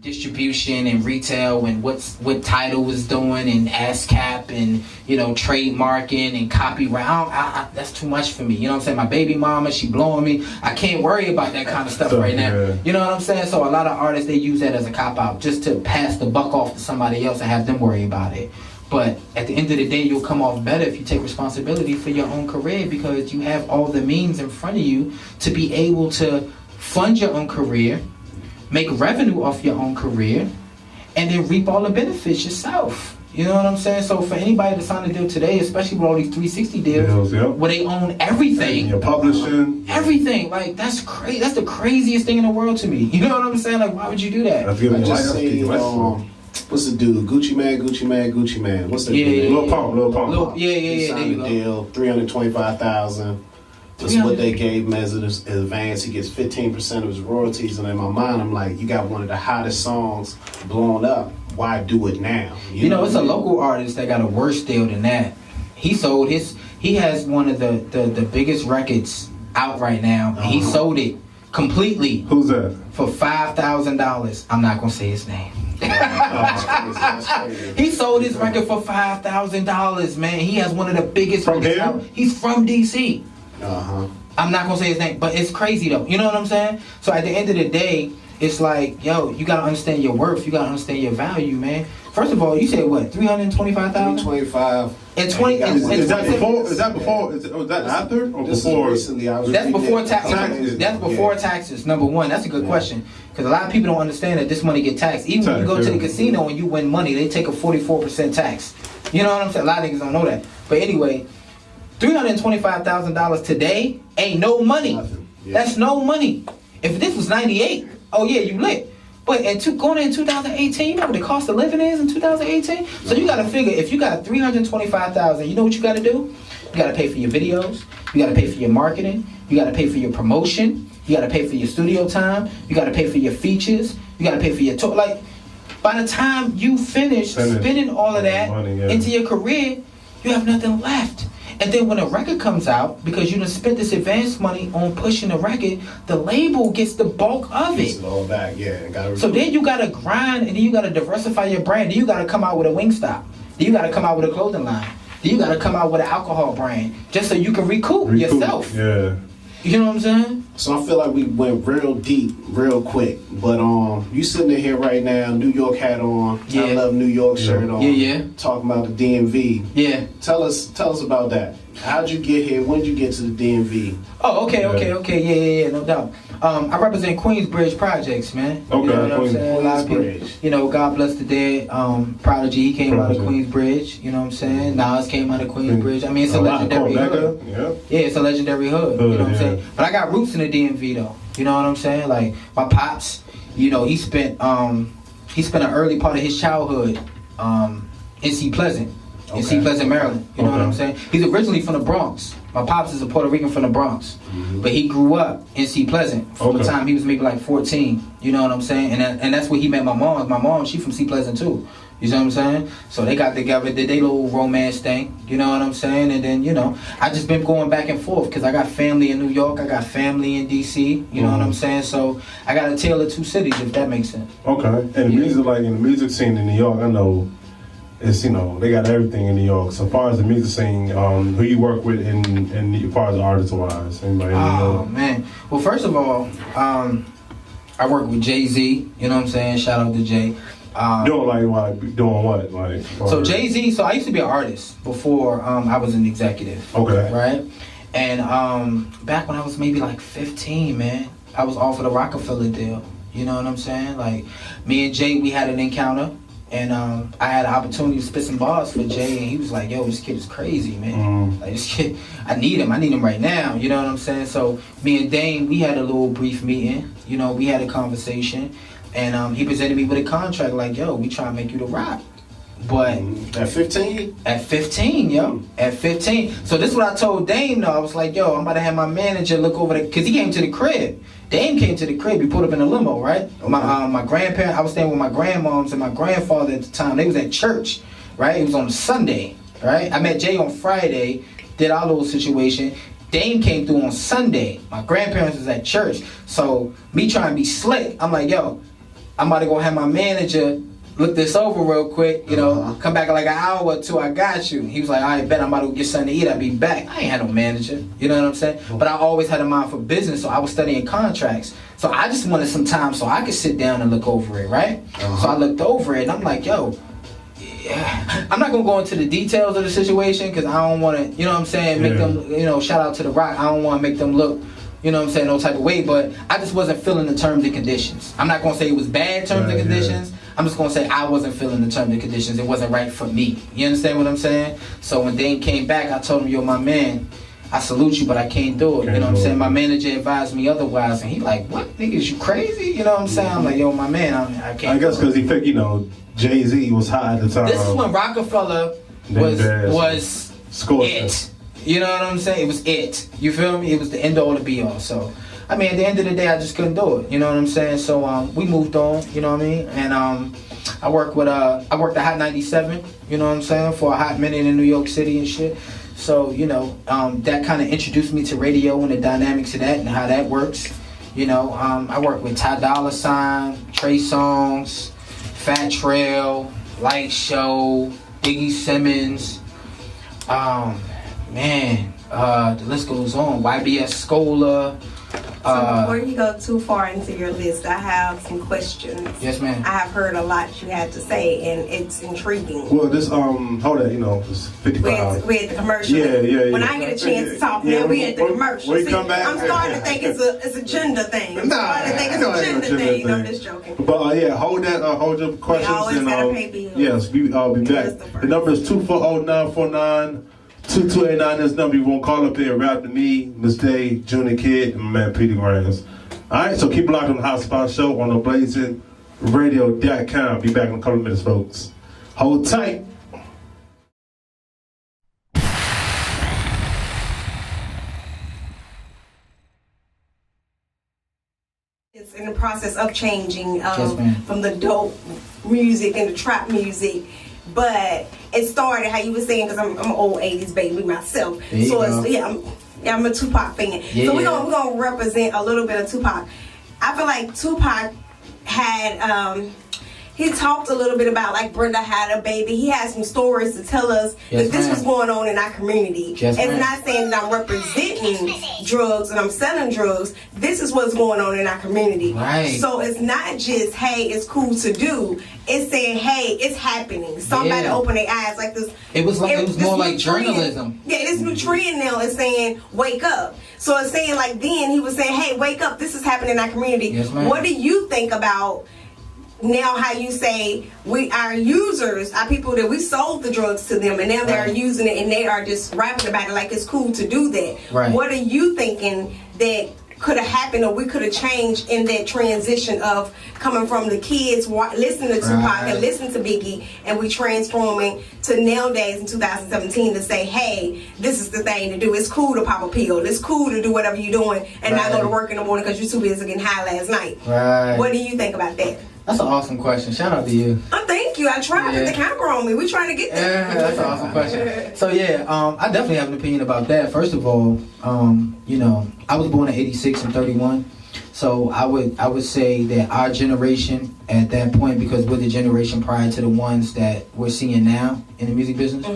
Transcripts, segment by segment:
distribution and retail and what Tidal was doing and ASCAP and trademarking and copyright. That's too much for me. You know what I'm saying? My baby mama, she blowing me. I can't worry about that kind of stuff right now. Yeah. You know what I'm saying? So a lot of artists, they use that as a cop out just to pass the buck off to somebody else and have them worry about it. But at the end of the day, you'll come off better if you take responsibility for your own career, because you have all the means in front of you to be able to fund your own career, make revenue off your own career, and then reap all the benefits yourself. You know what I'm saying? So for anybody to sign a deal today, especially with all these 360 deals, where they own everything, and your publishing, everything, like that's crazy. That's the craziest thing in the world to me. You know what I'm saying? Like, why would you do that? I just say, what's the dude? Gucci Man. What's the dude? Lil Pump. He signed a deal, $325,000. That's what they gave him as an advance. He gets 15% of his royalties. And in my mind, I'm like, you got one of the hottest songs blown up. Why do it now? You know, it's a local artist that got a worse deal than that. He has one of the biggest records out right now. And he sold it completely. Who's that? For $5,000. I'm not going to say his name. That's crazy. He sold his record for $5,000, man. He has one of the biggest records out. He's from DC. I'm not gonna say his name, but it's crazy though. You know what I'm saying? So at the end of the day, it's like, yo, you gotta understand your worth. You gotta understand your value, man. First of all, you said what? 325,000. 325. And 20. Is that before? Is that after or before? Recently, that's before taxes. That's before taxes. Number one. That's a good question, because a lot of people don't understand that this money get taxed. Even when you go to the casino and you win money, they take a 44% tax. You know what I'm saying? A lot of niggas don't know that. But anyway, $325,000 today ain't no money. That's no money. If this was 98, oh yeah, you lit. But going in 2018, you know what the cost of living is in 2018? So you gotta figure, if you got $325,000, you know what you gotta do? You gotta pay for your videos, you gotta pay for your marketing, you gotta pay for your promotion, you gotta pay for your studio time, you gotta pay for your features, you gotta pay for your tour. Like, by the time you finish spending all of that into your career, you have nothing left. And then when a record comes out, because you done spent this advance money on pushing the record, the label gets the bulk of it. It's all back, So then you gotta grind, and then you gotta diversify your brand. Then you gotta come out with a Wingstop. Then you gotta come out with a clothing line. Then you gotta come out with an alcohol brand, just so you can recoup yourself. Yeah. You know what I'm saying? So I feel like we went real deep, real quick. But you sitting in here right now, New York hat on, I love New York shirt on, talking about the DMV. Yeah. Tell us about that. How'd you get here? When did you get to the DMV? Oh, okay, yeah, no doubt. I represent Queensbridge Projects, man. Okay, you know what I'm saying? A lot of people, God bless the dead. Prodigy, he came out of Queensbridge. You know what I'm saying? Nas came out of Queensbridge. I mean, it's a legendary hood. Yeah, it's a legendary hood. You know what I'm saying? But I got roots in the DMV though. You know what I'm saying? Like my pops, he spent an early part of his childhood in Sea Pleasant. In Sea Pleasant, Maryland. You know what I'm saying? He's originally from the Bronx. My pops is a Puerto Rican from the Bronx. But he grew up in Sea Pleasant from the time he was maybe like 14. You know what I'm saying? And that's where he met my mom. My mom, she from Sea Pleasant too. You know what I'm saying? So they got together, did their little romance thing. You know what I'm saying? And then, I just been going back and forth because I got family in New York. I got family in DC. You know what I'm saying? So I got a tale of two cities, if that makes sense. Okay. And the music, like in the music scene in New York, I know it's, they got everything in New York. So as far as the music scene, who you work with and as far as artist-wise? Anybody man. Well, first of all, I work with Jay-Z. You know what I'm saying? Shout out to Jay. Doing what? So Jay-Z, so I used to be an artist before I was an executive. Okay. Right? And back when I was maybe like 15, man, I was offered a Rockefeller deal. You know what I'm saying? Like, me and Jay, we had an encounter. And I had an opportunity to spit some bars for Jay, and he was like, yo, this kid is crazy, man. Like, this kid, I need him right now, you know what I'm saying? So me and Dame, we had a little brief meeting, we had a conversation, and he presented me with a contract like, yo, we try to make you the rock. But at 15? At 15, yo. At 15. So this is what I told Dame though. I was like, yo, I'm about to have my manager look over there, because he came to the crib. Dame came to the crib. He pulled up in a limo, right? My grandparents, I was staying with my grandmoms and my grandfather at the time. They was at church, right? It was on a Sunday, right? I met Jay on Friday, did our little situation. Dame came through on Sunday. My grandparents was at church. So me trying to be slick, I'm like, yo, I'm about to go have my manager look this over real quick, you know, come back in like an hour or two, I got you. He was like, all right, bet I'm about to go get something to eat, I'll be back. I ain't had no manager, you know what I'm saying? But I always had a mind for business, so I was studying contracts. So I just wanted some time so I could sit down and look over it, right? So I looked over it and I'm like, yo, I'm not gonna go into the details of the situation because I don't want to, you know what I'm saying, make them, you know, shout out to The Rock. I don't want to make them look, you know what I'm saying, no type of way, but I just wasn't feeling the terms and conditions. I'm not gonna say it was bad terms and conditions. I'm just gonna say I wasn't feeling the terms and conditions. It wasn't right for me. You understand what I'm saying? So when Dane came back, I told him, yo, my man, I salute you, but I can't do it. You know what I'm saying? My manager advised me otherwise, and he like, what, niggas, you crazy? You know what I'm saying? I'm like, yo, my man, I can't. I guess because he think, you know, Jay-Z was hot at the time. This is when Rockefeller was it. You know what I'm saying? It was it. You feel me? It was the end all to be all. So, I mean, at the end of the day, I just couldn't do it. You know what I'm saying? So, we moved on. You know what I mean? And I worked at Hot 97. You know what I'm saying? For a hot minute in New York City and shit. So, you know, that kind of introduced me to radio and the dynamics of that and how that works. You know, I worked with Ty Dolla $ign, Trey Songz, Fat Trail, Light Show, Biggie Simmons. The list goes on. YBS Scola. So before you go too far into your list, I have some questions. Yes, ma'am. I have heard a lot you had to say, and it's intriguing. Well, this hold on, you know, it's 55. We at the commercial. Yeah. When I get a chance to talk, man, we at the commercial. We come back. I'm starting to think it's a gender thing. I'm starting to think it's a gender thing. I'm just joking. But hold your questions. We always and gotta pay bills. yes, I'll be back. The number is 240-949-2289. This number, you won't call up here. Rap to me, Miss Day, Junior Kid, and my man Peter Grams. Alright, so keep it locked on the Hot Spot Show on the BlazingRadio.com. Be back in a couple of minutes, folks. Hold tight. It's in the process of changing Yes, from the dope music and the trap music. But it started, how you were saying, because I'm an old 80s baby myself. So I'm a Tupac fan. Yeah. So we're gonna represent a little bit of Tupac. I feel like Tupac had he talked a little bit about, like, Brenda had a baby. He had some stories to tell us that this was going on in our community. Yes, and not saying that I'm representing drugs and I'm selling drugs. This is what's going on in our community. Right. So it's not just, hey, it's cool to do. It's saying, hey, it's happening. Somebody open their eyes like this. It was more like journalism. This new trend now is saying, wake up. So it's saying, like, then he was saying, hey, wake up. This is happening in our community. Yes, ma'am. What do you think about now how you say our users, our people that we sold the drugs to them, and now they're using it and they are just rapping about it like it's cool to do that. Right. What are you thinking that could have happened or we could have changed in that transition of coming from the kids listening to Tupac and listening to Biggie, and we transforming to nowadays in 2017 to say, hey, this is the thing to do. It's cool to pop a pill. It's cool to do whatever you're doing and not go to work in the morning because you're too busy getting high last night. Right. What do you think about that? That's an awesome question. Shout out to you. Oh, thank you. I tried to put the camera on me. We're trying to get there. Yeah, that's an awesome question. So I definitely have an opinion about that. First of all, you know, I was born in '86 and '31, so I would say that our generation at that point, because we're the generation prior to the ones that we're seeing now in the music business,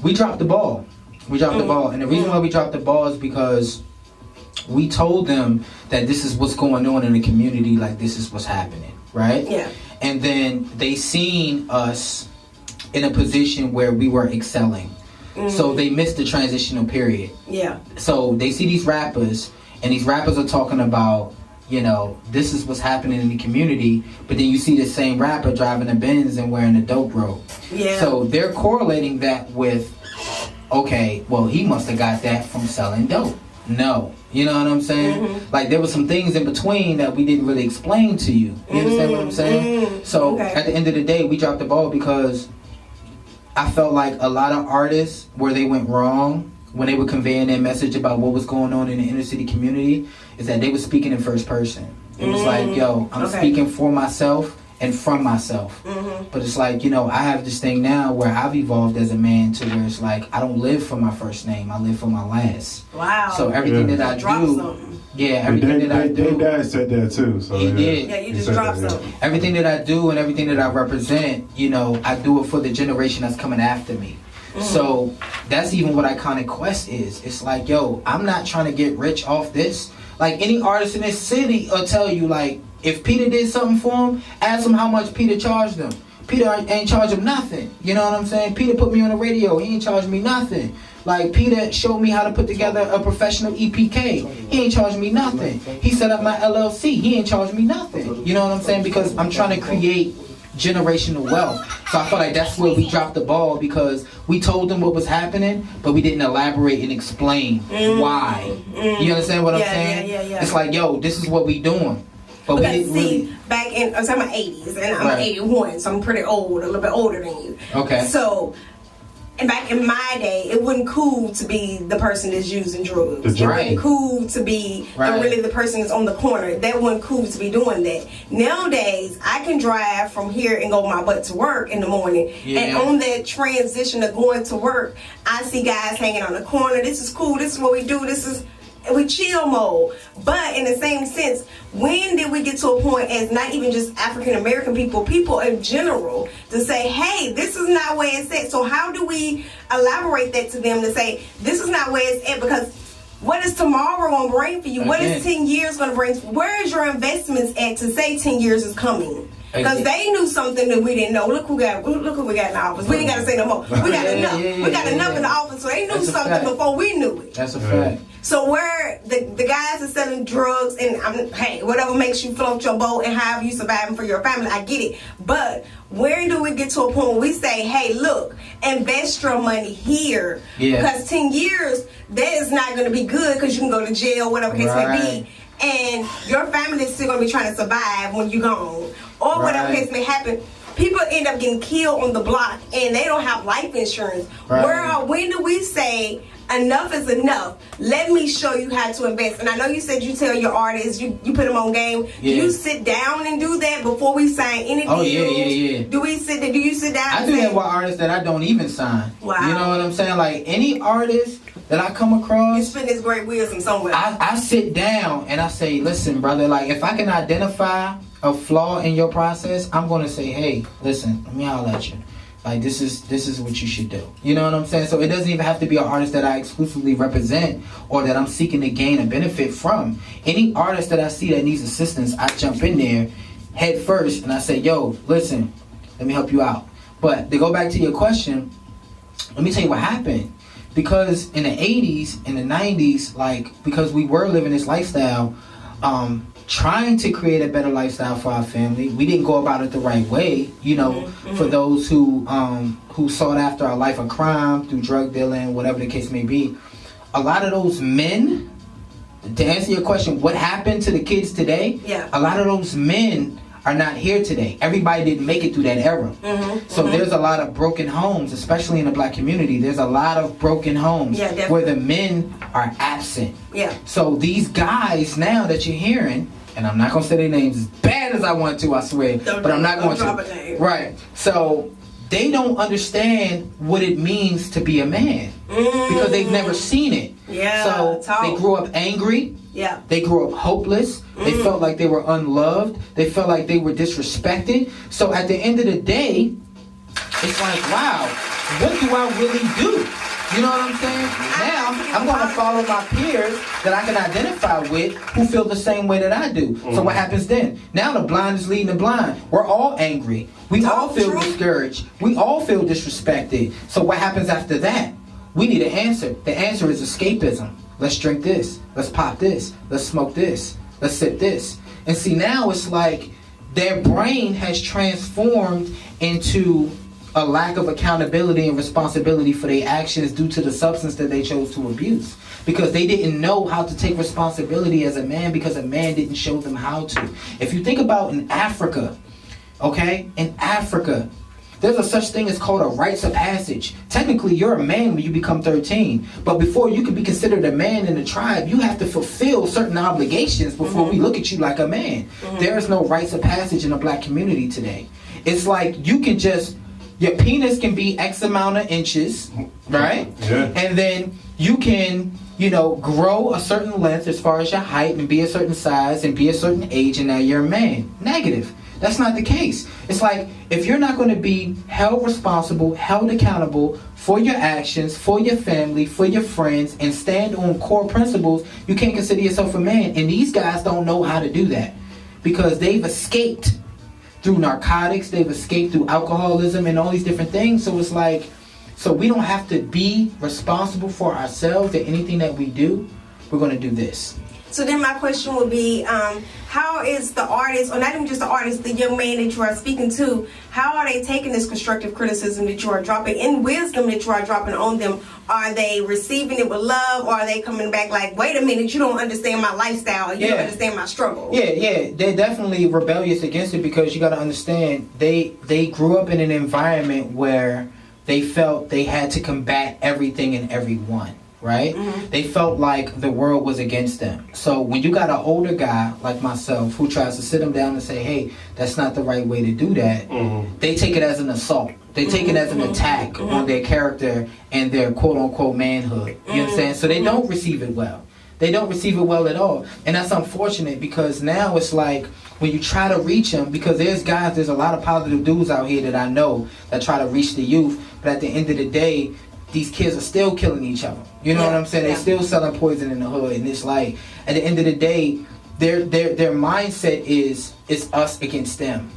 we dropped the ball. We dropped the ball, and the reason why we dropped the ball is because we told them that this is what's going on in the community, like this is what's happening, right? Yeah. And then they seen us in a position where we were excelling. So they missed the transitional period. Yeah. So they see these rappers, and these rappers are talking about, you know, this is what's happening in the community, but then you see the same rapper driving a Benz and wearing a dope robe. Yeah. So they're correlating that with, okay, well, he must have got that from selling dope. No. You know what I'm saying? Like, there were some things in between that we didn't really explain to you. You understand what I'm saying? So, at the end of the day, we dropped the ball because I felt like a lot of artists, where they went wrong when they were conveying their message about what was going on in the inner city community, is that they were speaking in first person. It was like, yo, I'm speaking for myself, and from myself. But it's like, you know, I have this thing now where I've evolved as a man to where it's like I don't live for my first name, I live for my last. Wow. So everything that I do, everything that I do. Dad said that too. So he did. Yeah, you just dropped something. Everything that I do and everything that I represent, you know, I do it for the generation that's coming after me. So that's even what Iconic Quest is. It's like, yo, I'm not trying to get rich off this. Like any artist in this city will tell you, like, if Peter did something for him, ask him how much Peter charged them. Peter ain't charged him nothing. You know what I'm saying? Peter put me on the radio. He ain't charged me nothing. Like, Peter showed me how to put together a professional EPK. He ain't charged me nothing. He set up my LLC. He ain't charged me nothing. You know what I'm saying? Because I'm trying to create generational wealth. So I feel like that's where we dropped the ball, because we told them what was happening, but we didn't elaborate and explain why. You understand what I'm saying? Yeah. It's like, yo, this is what we doing. But we didn't really... back in, I'm 80s, and I'm 81, so I'm pretty old, a little bit older than you. Okay. So, and back in my day, it wasn't cool to be the person that's using drugs. It wasn't cool to be really the person that's on the corner. That wasn't cool to be doing that. Nowadays, I can drive from here and go my butt to work in the morning. Yeah. And on that transition of going to work, I see guys hanging on the corner. This is cool. This is what we do. This is... we chill mode. But in the same sense, when did we get to a point as not even just African American people in general, to say, hey, this is not where it's at? So how do we elaborate that to them to say, this is not where it's at? Because what is tomorrow going to bring for you? What is 10 years going to bring? Where is your investments at to say 10 years is coming? Because they knew something that we didn't know. Look who we got in the office. We ain't got to say no more. We got enough. We got enough in the office, so they knew something before we knew it. That's a fact. So where the guys are selling drugs and hey, whatever makes you float your boat and however you surviving for your family, I get it. But where do we get to a point where we say, hey, look, invest your money here? Because 10 years, that is not going to be good, because you can go to jail, whatever case may be. And your family is still going to be trying to survive when you're gone. Or whatever case may happen. People end up getting killed on the block and they don't have life insurance. When do we say enough is enough? Let me show you how to invest. And I know you said you tell your artists, you put them on game. Do you sit down and do that before we sign any deals? Yeah. Do you sit down? I do that with artists that I don't even sign. Wow. You know what I'm saying? Like any artist that I come across, you spend this great wisdom somewhere. I sit down and I say, listen, brother, like if I can identify a flaw in your process, I'm gonna say, hey, listen, let me holler at you. Like this is what you should do. You know what I'm saying? So it doesn't even have to be an artist that I exclusively represent or that I'm seeking to gain a benefit from. Any artist that I see that needs assistance, I jump in there head first and I say, yo, listen, let me help you out. But to go back to your question, let me tell you what happened. Because in the 80s, in the 90s, like, because we were living this lifestyle, trying to create a better lifestyle for our family, we didn't go about it the right way, you know, for those who sought after a life of crime through drug dealing, whatever the case may be. A lot of those men, to answer your question, what happened to the kids today? A lot of those men are not here today. Everybody didn't make it through that era. So there's a lot of broken homes, especially in the black community. There's a lot of broken homes where the men are absent. So these guys now that you're hearing, and I'm not going to say their names as bad as I want to, I swear, but I'm not going to. Right. So they don't understand what it means to be a man because they've never seen it. So they grew up angry. They grew up hopeless. They felt like they were unloved. They felt like they were disrespected. So at the end of the day, it's like, wow, what do I really do? You know what I'm saying? Now, I'm going to follow my peers that I can identify with who feel the same way that I do. So what happens then? Now the blind is leading the blind. We're all angry. We all feel discouraged. We all feel disrespected. So what happens after that? We need an answer. The answer is escapism. Let's drink this. Let's pop this. Let's smoke this. Let's sip this. And see, now it's like their brain has transformed into a lack of accountability and responsibility for their actions due to the substance that they chose to abuse. Because they didn't know how to take responsibility as a man because a man didn't show them how to. If you think about in Africa, okay? In Africa, There's a such thing as called a rites of passage. Technically, you're a man when you become 13. But before you can be considered a man in the tribe, you have to fulfill certain obligations before we look at you like a man. There is no rites of passage in the black community today. It's like you can just, your penis can be X amount of inches, right? Yeah. And then you can, grow a certain length as far as your height and be a certain size and be a certain age, and now you're a man. Negative. That's not the case. It's like, if you're not going to be held responsible, held accountable for your actions, for your family, for your friends, and stand on core principles, you can't consider yourself a man. And these guys don't know how to do that because they've escaped through narcotics, they've escaped through alcoholism and all these different things. So it's like, so we don't have to be responsible for ourselves and anything that we do. We're going to do this. So then my question would be, how is the artist, or not even just the artist, the young man that you are speaking to, how are they taking this constructive criticism that you are dropping and wisdom that you are dropping on them? Are they receiving it with love, or are they coming back like, wait a minute, you don't understand my lifestyle, you don't understand my struggle? Yeah, they're definitely rebellious against it because you got to understand, they grew up in an environment where they felt they had to combat everything and everyone. Right? They felt like the world was against them. So when you got an older guy like myself who tries to sit them down and say, hey, that's not the right way to do that, they take it as an assault. They take it as an attack on their character and their quote-unquote manhood. You understand? So they don't receive it well. They don't receive it well at all. And that's unfortunate because now it's like when you try to reach them, because there's a lot of positive dudes out here that I know that try to reach the youth, but at the end of the day, these kids are still killing each other. You know what I'm saying? They're still selling poison in the hood. And it's like, at the end of the day, their mindset is us against them.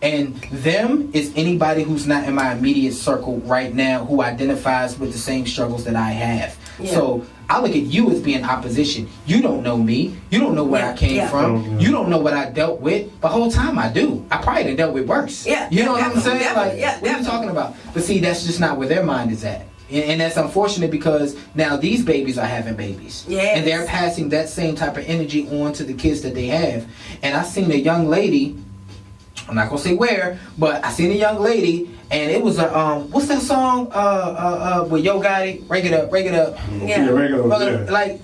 And them is anybody who's not in my immediate circle right now who identifies with the same struggles that I have. Yeah. So I look at you as being opposition. You don't know me. You don't know where I came from. You don't know what I dealt with. But the whole time I do. I probably done dealt with worse. You know what I'm saying? Like, what are you talking about? But see, that's just not where their mind is at. And that's unfortunate because now these babies are having babies. And they're passing that same type of energy on to the kids that they have. And I seen a young lady, I'm not going to say where, but I seen a young lady, and it was a, what's that song with Yo Gotti? Break it up.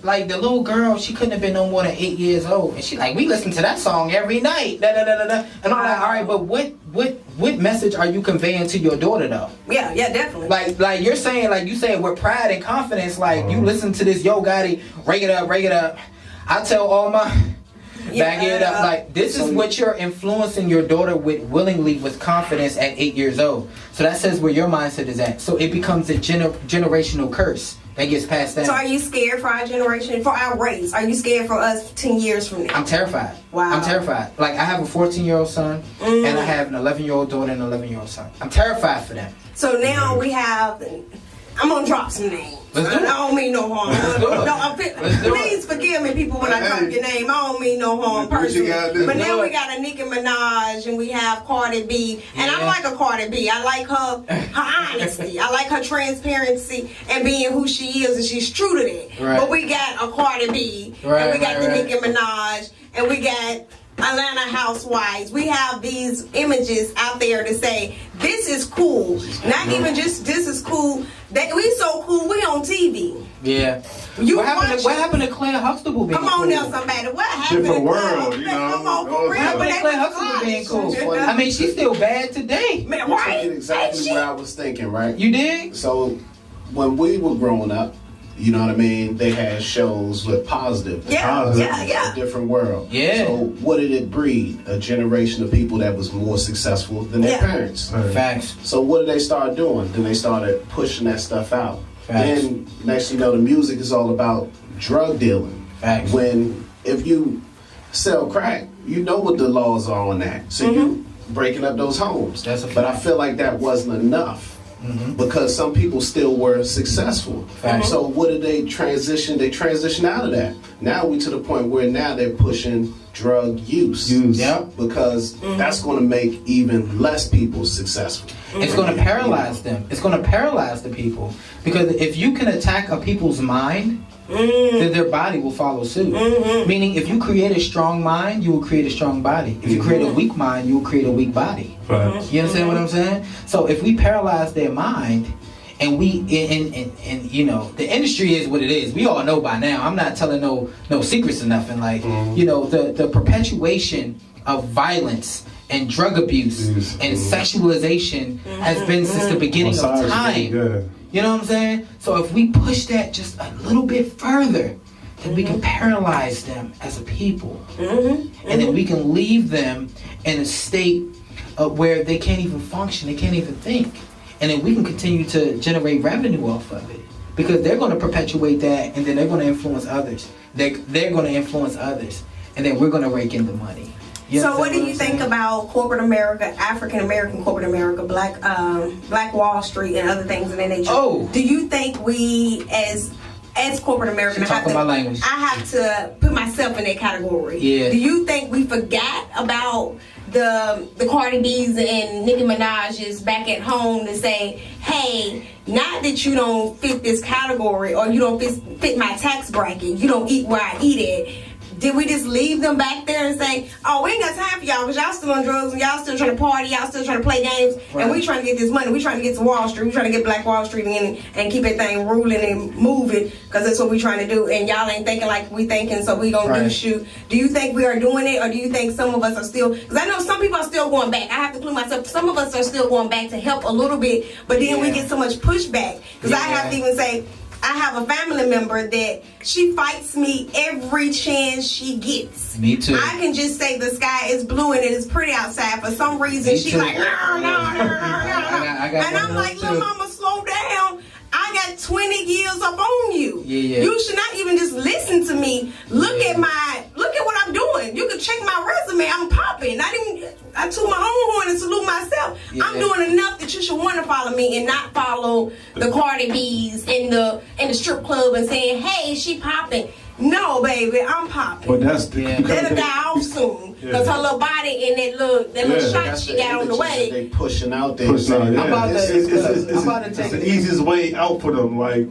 Like the little girl, she couldn't have been no more than 8 years old. And she like, we listen to that song every night. And I'm like, all right, but what message are you conveying to your daughter though? Yeah, definitely. Like you're saying, like you saying with pride and confidence, like you listen to this Yo Gotti, break it up. I tell all my back it up. Like this is what you're influencing your daughter with willingly, with confidence at 8 years old. So that says where your mindset is at. So it becomes a generational curse that gets passed down. So are you scared for our generation, for our race? Are you scared for us 10 years from now? I'm terrified. Wow. I'm terrified. Like I have a 14-year-old son and I have an 11-year-old daughter and an 11-year-old son. I'm terrified for them. So now we have, I'm going to drop some names. I don't mean no harm. Please forgive me, people, when I drop your name. I don't mean no harm personally. But now we got a Nicki Minaj and we have Cardi B. And I like a Cardi B. I like her honesty. I like her transparency and being who she is, and she's true to that. Right. But we got a Cardi B, and we got the Nicki Minaj, and we got Atlanta Housewives. We have these images out there to say this is cool. Not even just this is cool. That we so cool. We on TV. Yeah. What happened to Claire Huxtable being cool? Come on now, somebody. What happened? Different world, you know. Come on, for real. What happened to Claire Huxtable being cool? I mean, she's still bad today. Man, right? Exactly what I was thinking, right? You dig? So when we were growing up, you know what I mean? They had shows with positive. Yeah. A different world. Yeah. So what did it breed? A generation of people that was more successful than their parents. Facts. So what did they start doing? Then they started pushing that stuff out. Facts. Then next you know, the music is all about drug dealing. Facts. When if you sell crack, you know what the laws are on that. So you breaking up those homes. That's a fact. But I feel like that wasn't enough. Because some people still were successful. So what did they transition? They transitioned out of that. Now we to the point where now they're pushing drug use. Yep. Because that's going to make even less people successful. It's going to paralyze them. It's going to paralyze the people. Because if you can attack a people's mind, then their body will follow suit. Meaning, if you create a strong mind, you will create a strong body. If you create a weak mind, you will create a weak body. You understand what I'm saying? So if we paralyze their mind, and we and you know, the industry is what it is. We all know by now. I'm not telling no secrets or nothing. Like you know, the perpetuation of violence and drug abuse and sexualization has been since the beginning of time. You know what I'm saying? So if we push that just a little bit further, then we can paralyze them as a people, and then we can leave them in a state where they can't even function, they can't even think, and then we can continue to generate revenue off of it, because they're going to perpetuate that, and then they're going to influence others. They're going to influence others, and then we're going to rake in the money. So what do you think about corporate America, African American corporate America, Black Wall Street, and other things of that nature? Oh, do you think we as corporate American, I have to put myself in that category? Yeah. Do you think we forgot about the Cardi B's and Nicki Minaj's back at home to say, hey, not that you don't fit this category or you don't fit my tax bracket, you don't eat where I eat at? Did we just leave them back there and say, oh, we ain't got time for y'all because y'all still on drugs and y'all still trying to party, y'all still trying to play games, and we trying to get this money, we trying to get to Wall Street, we trying to get Black Wall Street and keep everything ruling and moving, because that's what we trying to do, and y'all ain't thinking like we thinking, so we gonna do shoot. Do you think we are doing it, or do you think some of us are still, because I know some people are still going back, I have to include myself, some of us are still going back to help a little bit, but then we get so much pushback, because I have to even say, I have a family member that she fights me every chance she gets. Me too. I can just say the sky is blue and it is pretty outside. For some reason, she's like, no. And I'm like, little mama, slow down. I got 20 years up on you. You should not even just listen to me. Look at what I'm doing. You can check my resume. I'm popping. I toot my own horn and salute myself. I'm doing enough that you should want to follow me and not follow the Cardi B's in the strip club and saying, hey, she popping. No, baby, I'm popping. But that's that'll die off soon. Because her little body and that little shot she got on the way. They pushing out there. It's the easiest way out for them. Like,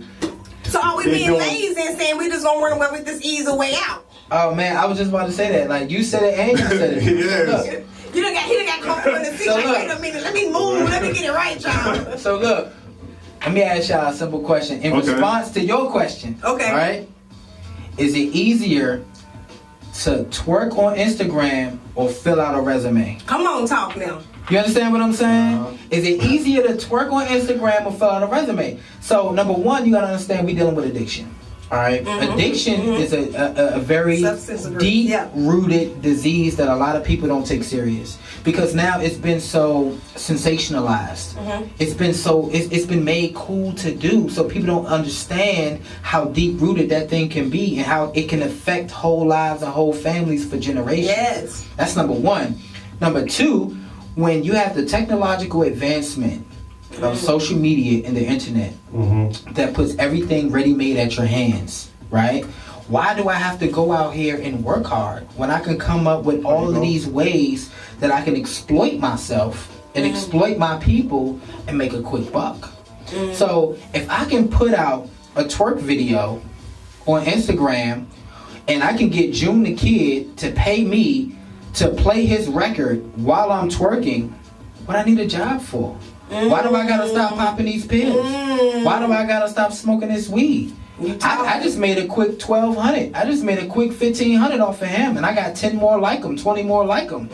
so are we being lazy and saying we just gonna run away with this easy way out? Oh man, I was just about to say that. Like, you said it and you said it. Yes. He done got comfortable in the seat. Like, wait a minute, let me move, let me get it right, y'all. So look, let me ask y'all a simple question. In response to your question, all right? Is it easier to twerk on Instagram or fill out a resume? Come on, talk now. You understand what I'm saying? Is it easier to twerk on Instagram or fill out a resume? So number one, you gotta understand we're dealing with addiction. All right, addiction is a very deep-rooted disease that a lot of people don't take serious, because now it's been so sensationalized. It's been made cool to do, so people don't understand how deep-rooted that thing can be and how it can affect whole lives and whole families for generations. Yes, that's number one. Number two, when you have the technological advancement of social media and the internet that puts everything ready-made at your hands, right? Why do I have to go out here and work hard when I can come up with all of these ways that I can exploit myself and exploit my people and make a quick buck? So if I can put out a twerk video on Instagram and I can get June the Kid to pay me to play his record while I'm twerking, what I need a job for? Why do I gotta stop popping these pills? Why do I gotta stop smoking this weed? I just made a quick 1,200. I just made a quick 1,500 off of him, and I got 10 more like him, 20 more like him.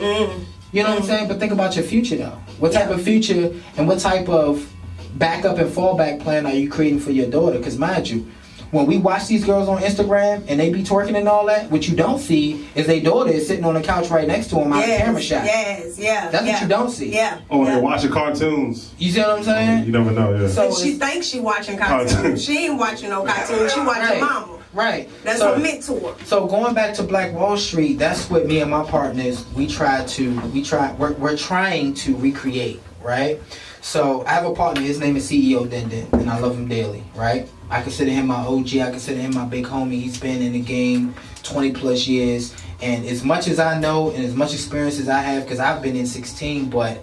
You know what I'm saying? But think about your future though. What type of future and what type of backup and fallback plan are you creating for your daughter? Because mind you, when we watch these girls on Instagram and they be twerking and all that, what you don't see is their daughter is sitting on the couch right next to them on the camera shot. That's what you don't see. Oh, they're watching cartoons. You see what I'm saying? You never know, So she thinks she watching cartoons. She ain't watching no cartoons. She watching mama. Right. That's her mentor. So going back to Black Wall Street, that's what me and my partners, we're trying to recreate, right? So I have a partner, his name is CEO Denden, and I love him daily, right? I consider him my OG, I consider him my big homie. He's been in the game 20 plus years, and as much as I know and as much experience as I have, because I've been in 16, but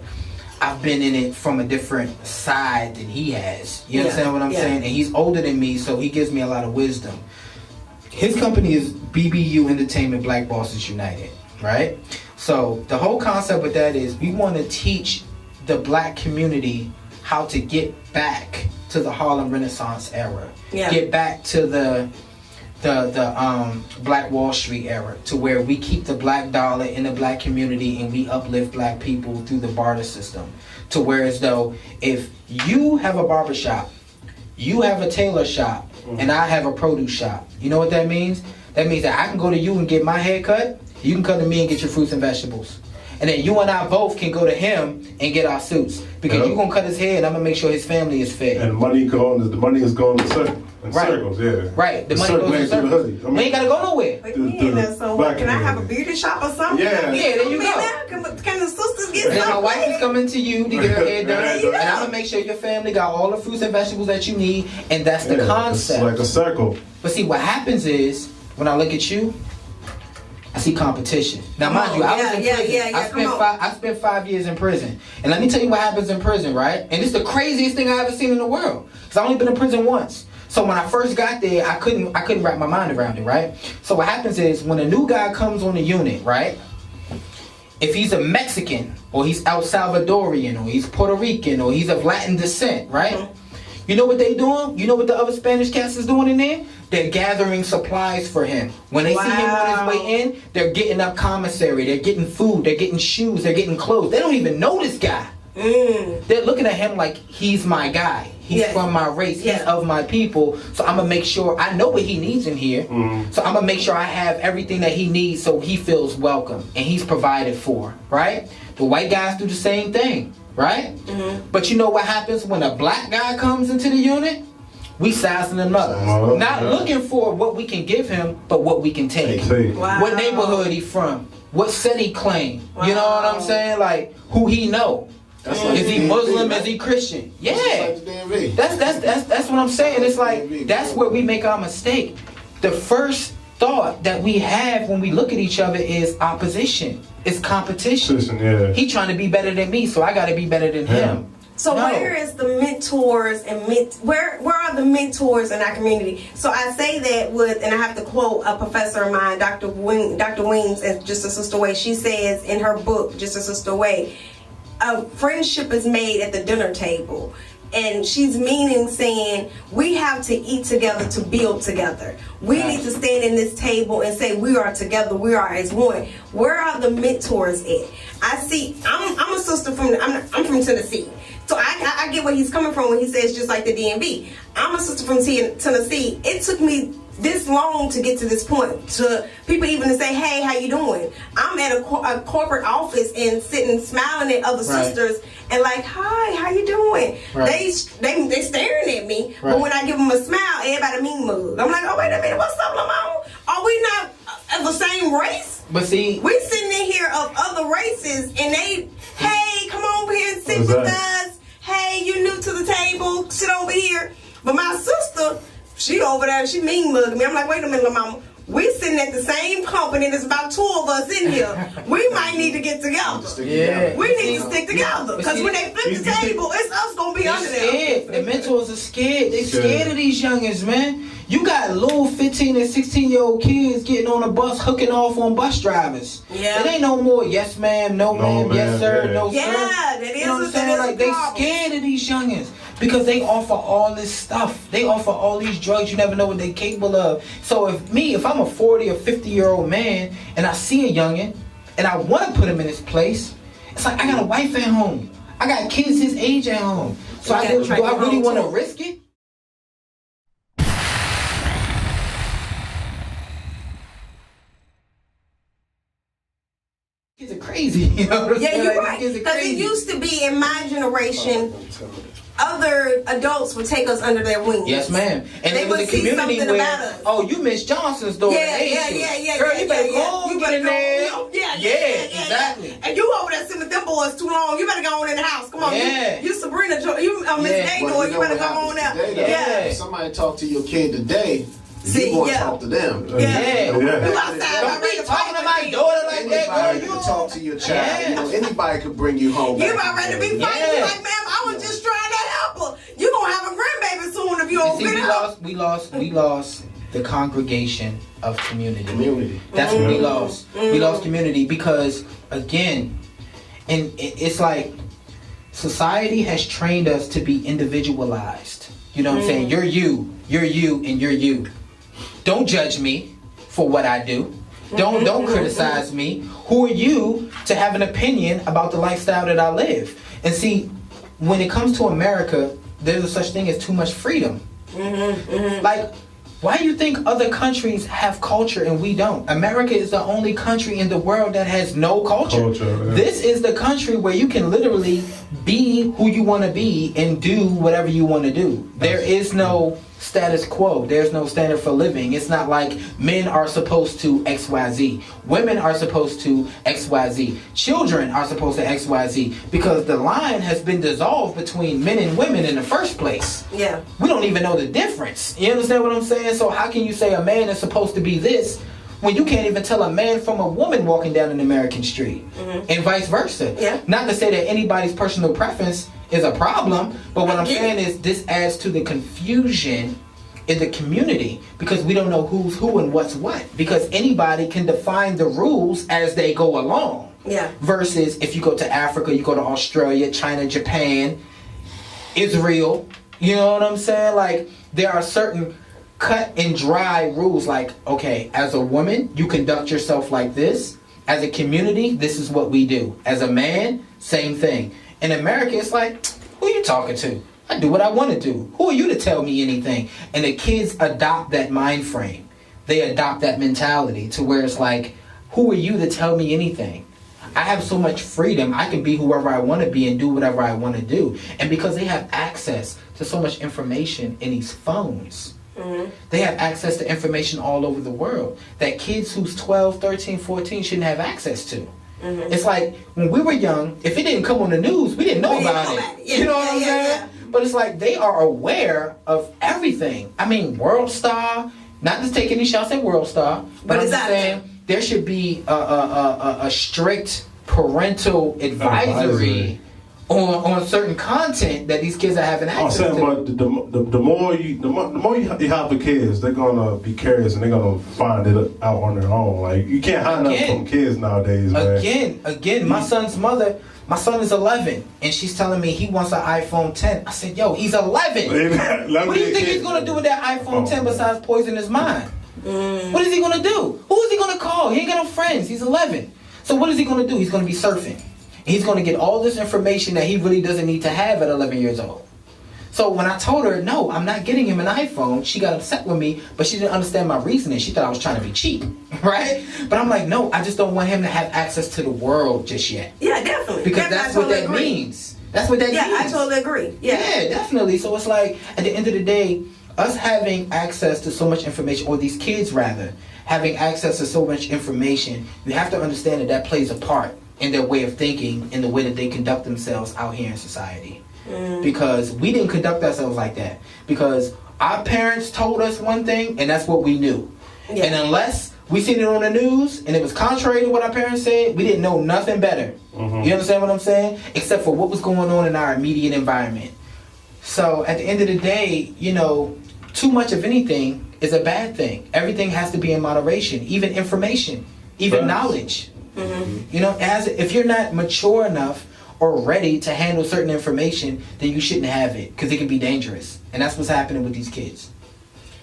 I've been in it from a different side than he has. You understand what I'm saying? And he's older than me, so he gives me a lot of wisdom. his company is BBU Entertainment Black Bosses United, right? So the whole concept with that is we want to teach the black community how to get back to the Harlem Renaissance era, get back to the Black Wall Street era, to where we keep the black dollar in the black community and we uplift black people through the barter system. To where as though if you have a barbershop, you have a tailor shop, and I have a produce shop, you know what that means? That means that I can go to you and get my hair cut, you can come to me and get your fruits and vegetables. And then you and I both can go to him and get our suits. Because you're going to cut his hair and I'm going to make sure his family is fed. And the money is going in circles, yeah. Right, the money goes in circles. We ain't got to go nowhere. So what, can I have a beauty shop or something? Yeah, there you go. Can the sisters get And something? my wife is coming to you to get her hair done. And I'm going to make sure your family got all the fruits and vegetables that you need. And that's the concept. It's like a circle. But see, what happens is, when I look at you, I see competition. Now, mind you, I was in prison. I spent 5 years in prison. And let me tell you what happens in prison, right? And it's the craziest thing I ever seen in the world. Because I only been in prison once. So when I first got there, I couldn't wrap my mind around it, right? So what happens is, when a new guy comes on the unit, right? If he's a Mexican, or he's El Salvadorian, or he's Puerto Rican, or he's of Latin descent, right? You know what they doing? You know what the other Spanish cats is doing in there? They're gathering supplies for him. When they see him on his way in, they're getting up commissary. They're getting food. They're getting shoes. They're getting clothes. They don't even know this guy. They're looking at him like he's my guy. He's from my race. He's of my people. So I'm going to make sure I know what he needs in here. So I'm going to make sure I have everything that he needs so he feels welcome and he's provided for, right? The white guys do the same thing, right? But you know what happens when a black guy comes into the unit? We sizing him up. Not looking for what we can give him, but what we can take. What neighborhood he from? What set he claim? You know what I'm saying? Like, who he know? Is he Muslim? Is he Christian? Yeah. That's what I'm saying. It's like, that's where we make our mistake. The first thought that we have when we look at each other is opposition. It's competition. He trying to be better than me, so I got to be better than him. So where is the mentors and where are the mentors in our community? So I say that with, and I have to quote a professor of mine, Dr. Weems, and Just a Sister Way. She says in her book, Just a Sister Way, a friendship is made at the dinner table. And she's meaning saying we have to eat together to build together. We need to stand in this table and say we are together, we are as one. Where are the mentors at? I see, I'm a sister I'm from Tennessee. So I get where he's coming from when he says just like the DMV. I'm a sister from Tennessee. It took me this long to get to this point, to people even to say, hey, how you doing? I'm at a corporate office and sitting smiling at other sisters and like, hi, how you doing? They staring at me, but when I give them a smile, everybody mean mug. I'm like, oh, wait a minute, what's up, Lamont? Are we not of the same race? But see, we sitting in here of other races and they, hey, come over here and sit with us. Hey, you new to the table, sit over here. But my sister, she over there, she mean mugging me. I'm like, wait a minute, mama. We sitting at the same company. There's about 2 of us in here. We might need to get together. We need to stick together. Because when they flip the table, it's us going to be under there. The mentors are scared. They scared of these youngins, man. You got little 15 and 16-year-old kids getting on a bus, hooking off on bus drivers. It ain't no more yes ma'am, no ma'am, yes sir, no sir. That is, you know what I'm saying? Like, they scared of these youngins. Because they offer all this stuff. They offer all these drugs. You never know what they're capable of. So if I'm a 40 or 50-year-old man and I see a youngin and I want to put him in his place, it's like I got a wife at home. I got kids his age at home. So do I really want to risk it? Kids are crazy. You know what I'm saying? You're right. Because it used to be in my generation, other adults would take us under their wings. Yes, ma'am. And they it was would a see community something where, about us. oh, you Miss Johnson's daughter. Yeah. Girl, you better go on, get in there. Yeah, exactly. And you over there sitting with them boys too long. You better go on in the house. Come on. You Sabrina, you Miss Day daughter. You better go on out. If somebody talk to your kid today, you going to talk to them. You outside. Don't be talking to my daughter like that, girl. You can talk to your child. You know, anybody could bring you home. You about ready to be fighting. You like, ma'am, I was just trying to help her. You gonna have a grandbaby soon if you don't get it up. We lost the congregation of community. That's Mm-hmm. what we lost. We lost community because, again, and it's like society has trained us to be individualized. You know what I'm saying? You're you, and you're you. Don't judge me for what I do. Don't criticize me. Who are you to have an opinion about the lifestyle that I live? And see, when it comes to America, there's a such thing as too much freedom. Like, why do you think other countries have culture and we don't? America is the only country in the world that has no culture. This is the country where you can literally be who you want to be and do whatever you want to do. There is no status quo. There's no standard for living. It's not like men are supposed to XYZ. Women are supposed to XYZ. Children are supposed to XYZ, because the line has been dissolved between men and women in the first place. Yeah. We don't even know the difference. You understand what I'm saying? So how can you say a man is supposed to be this when you can't even tell a man from a woman walking down an American street? And vice versa. Yeah. Not to say that anybody's personal preference is a problem, but what I'm saying is this adds to the confusion in the community, because we don't know who's who and what's what, because anybody can define the rules as they go along. Yeah. Versus if you go to Africa, you go to Australia, China, Japan, Israel, you know what I'm saying? Like, there are certain cut and dry rules, like, okay, as a woman, you conduct yourself like this. As a community, this is what we do. As a man, same thing. In America, it's like, who are you talking to? I do what I want to do. Who are you to tell me anything? And the kids adopt that mind frame. They adopt that mentality to where it's like, who are you to tell me anything? I have so much freedom. I can be whoever I want to be and do whatever I want to do. And because they have access to so much information in these phones, they have access to information all over the world that kids who's 12, 13, 14 shouldn't have access to. It's like, when we were young, if it didn't come on the news, we didn't know about it. You know what I'm saying? But it's like they are aware of everything. I mean, World Star, not to take any shots at World Star, but I'm just saying there should be a strict parental advisory on certain content that these kids are having access to. But the more you have the kids, they're gonna be curious and they're gonna find it out on their own. Like, you can't hide nothing from kids nowadays, man. Again, my son's mother. My son is 11, and she's telling me he wants an iPhone 10. I said, yo, he's 11. What do you think he's going to do with that iPhone 10 besides poison his mind? What is he going to do? Who is he going to call? He ain't got no friends. He's 11. So what is he going to do? He's going to be surfing. And he's going to get all this information that he really doesn't need to have at 11 years old. So when I told her, no, I'm not getting him an iPhone, she got upset with me, but she didn't understand my reasoning. She thought I was trying to be cheap, right? But I'm like, no, I just don't want him to have access to the world just yet. Yeah, definitely. Because that's what that means. That's what that means. Yeah, I totally agree. Yeah, definitely. So it's like, at the end of the day, us having access to so much information, or these kids rather, having access to so much information, you have to understand that plays a part in their way of thinking, in the way that they conduct themselves out here in society. Because we didn't conduct ourselves like that. Because our parents told us one thing, and that's what we knew. Yeah. And unless we seen it on the news, and it was contrary to what our parents said, we didn't know nothing better. You understand what I'm saying? Except for what was going on in our immediate environment. So at the end of the day, you know, too much of anything is a bad thing. Everything has to be in moderation, even information, even knowledge. You know, if you're not mature enough or ready to handle certain information, then you shouldn't have it, because it can be dangerous. And that's what's happening with these kids.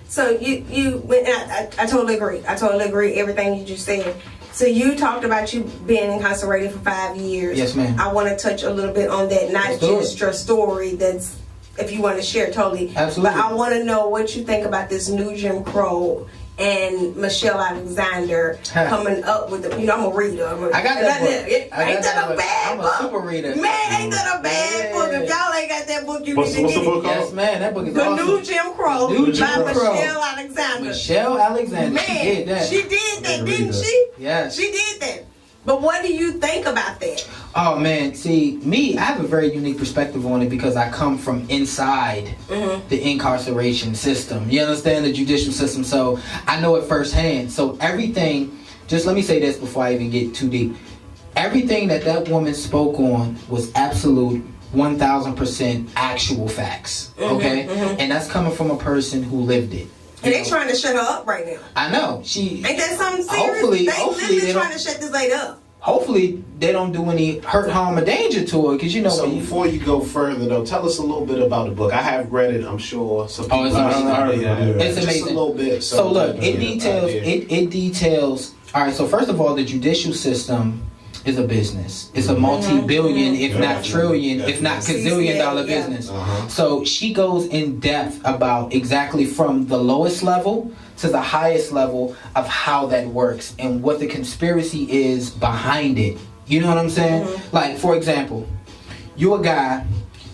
So I totally agree. I totally agree everything you just said. So you talked about you being incarcerated for 5 years. Yes, ma'am. I want to touch a little bit on that, not just your story. That's, if you want to share, totally. Absolutely. But I want to know what you think about this new Jim Crow and Michelle Alexander coming up with the, you know, I'm a reader. I got that book. Ain't that a bad book? I'm a super reader. Man, ain't that a bad book? If y'all ain't got that book, you What's the book called? Yes, man, that book is The awesome. New Jim Crow by Michelle Alexander. Michelle Alexander. Man, she did that. She did that, didn't she? Yes. She did that. But what do you think about that? Oh man, see, me, I have a very unique perspective on it because I come from inside the incarceration system. You understand, the judicial system, so I know it firsthand. So everything, just let me say this before I even get too deep. Everything that woman spoke on was absolute 1000% actual facts, okay? And that's coming from a person who lived it. And they trying to shut her up right now. I know. Ain't that something serious? Hopefully, they literally trying to shut this lady up. Hopefully, they don't do any hurt, harm, or danger to her, because you know. So before you go further, though, tell us a little bit about the book. I have read it, I'm sure. So it's amazing. It's just amazing. a little bit. So look, it details. All right. So first of all, the judicial system is a business. It's a multi-billion, if not trillion, if not gazillion-dollar business. So she goes in depth about exactly from the lowest level to the highest level of how that works and what the conspiracy is behind it. You know what I'm saying? Like, for example, you're a guy,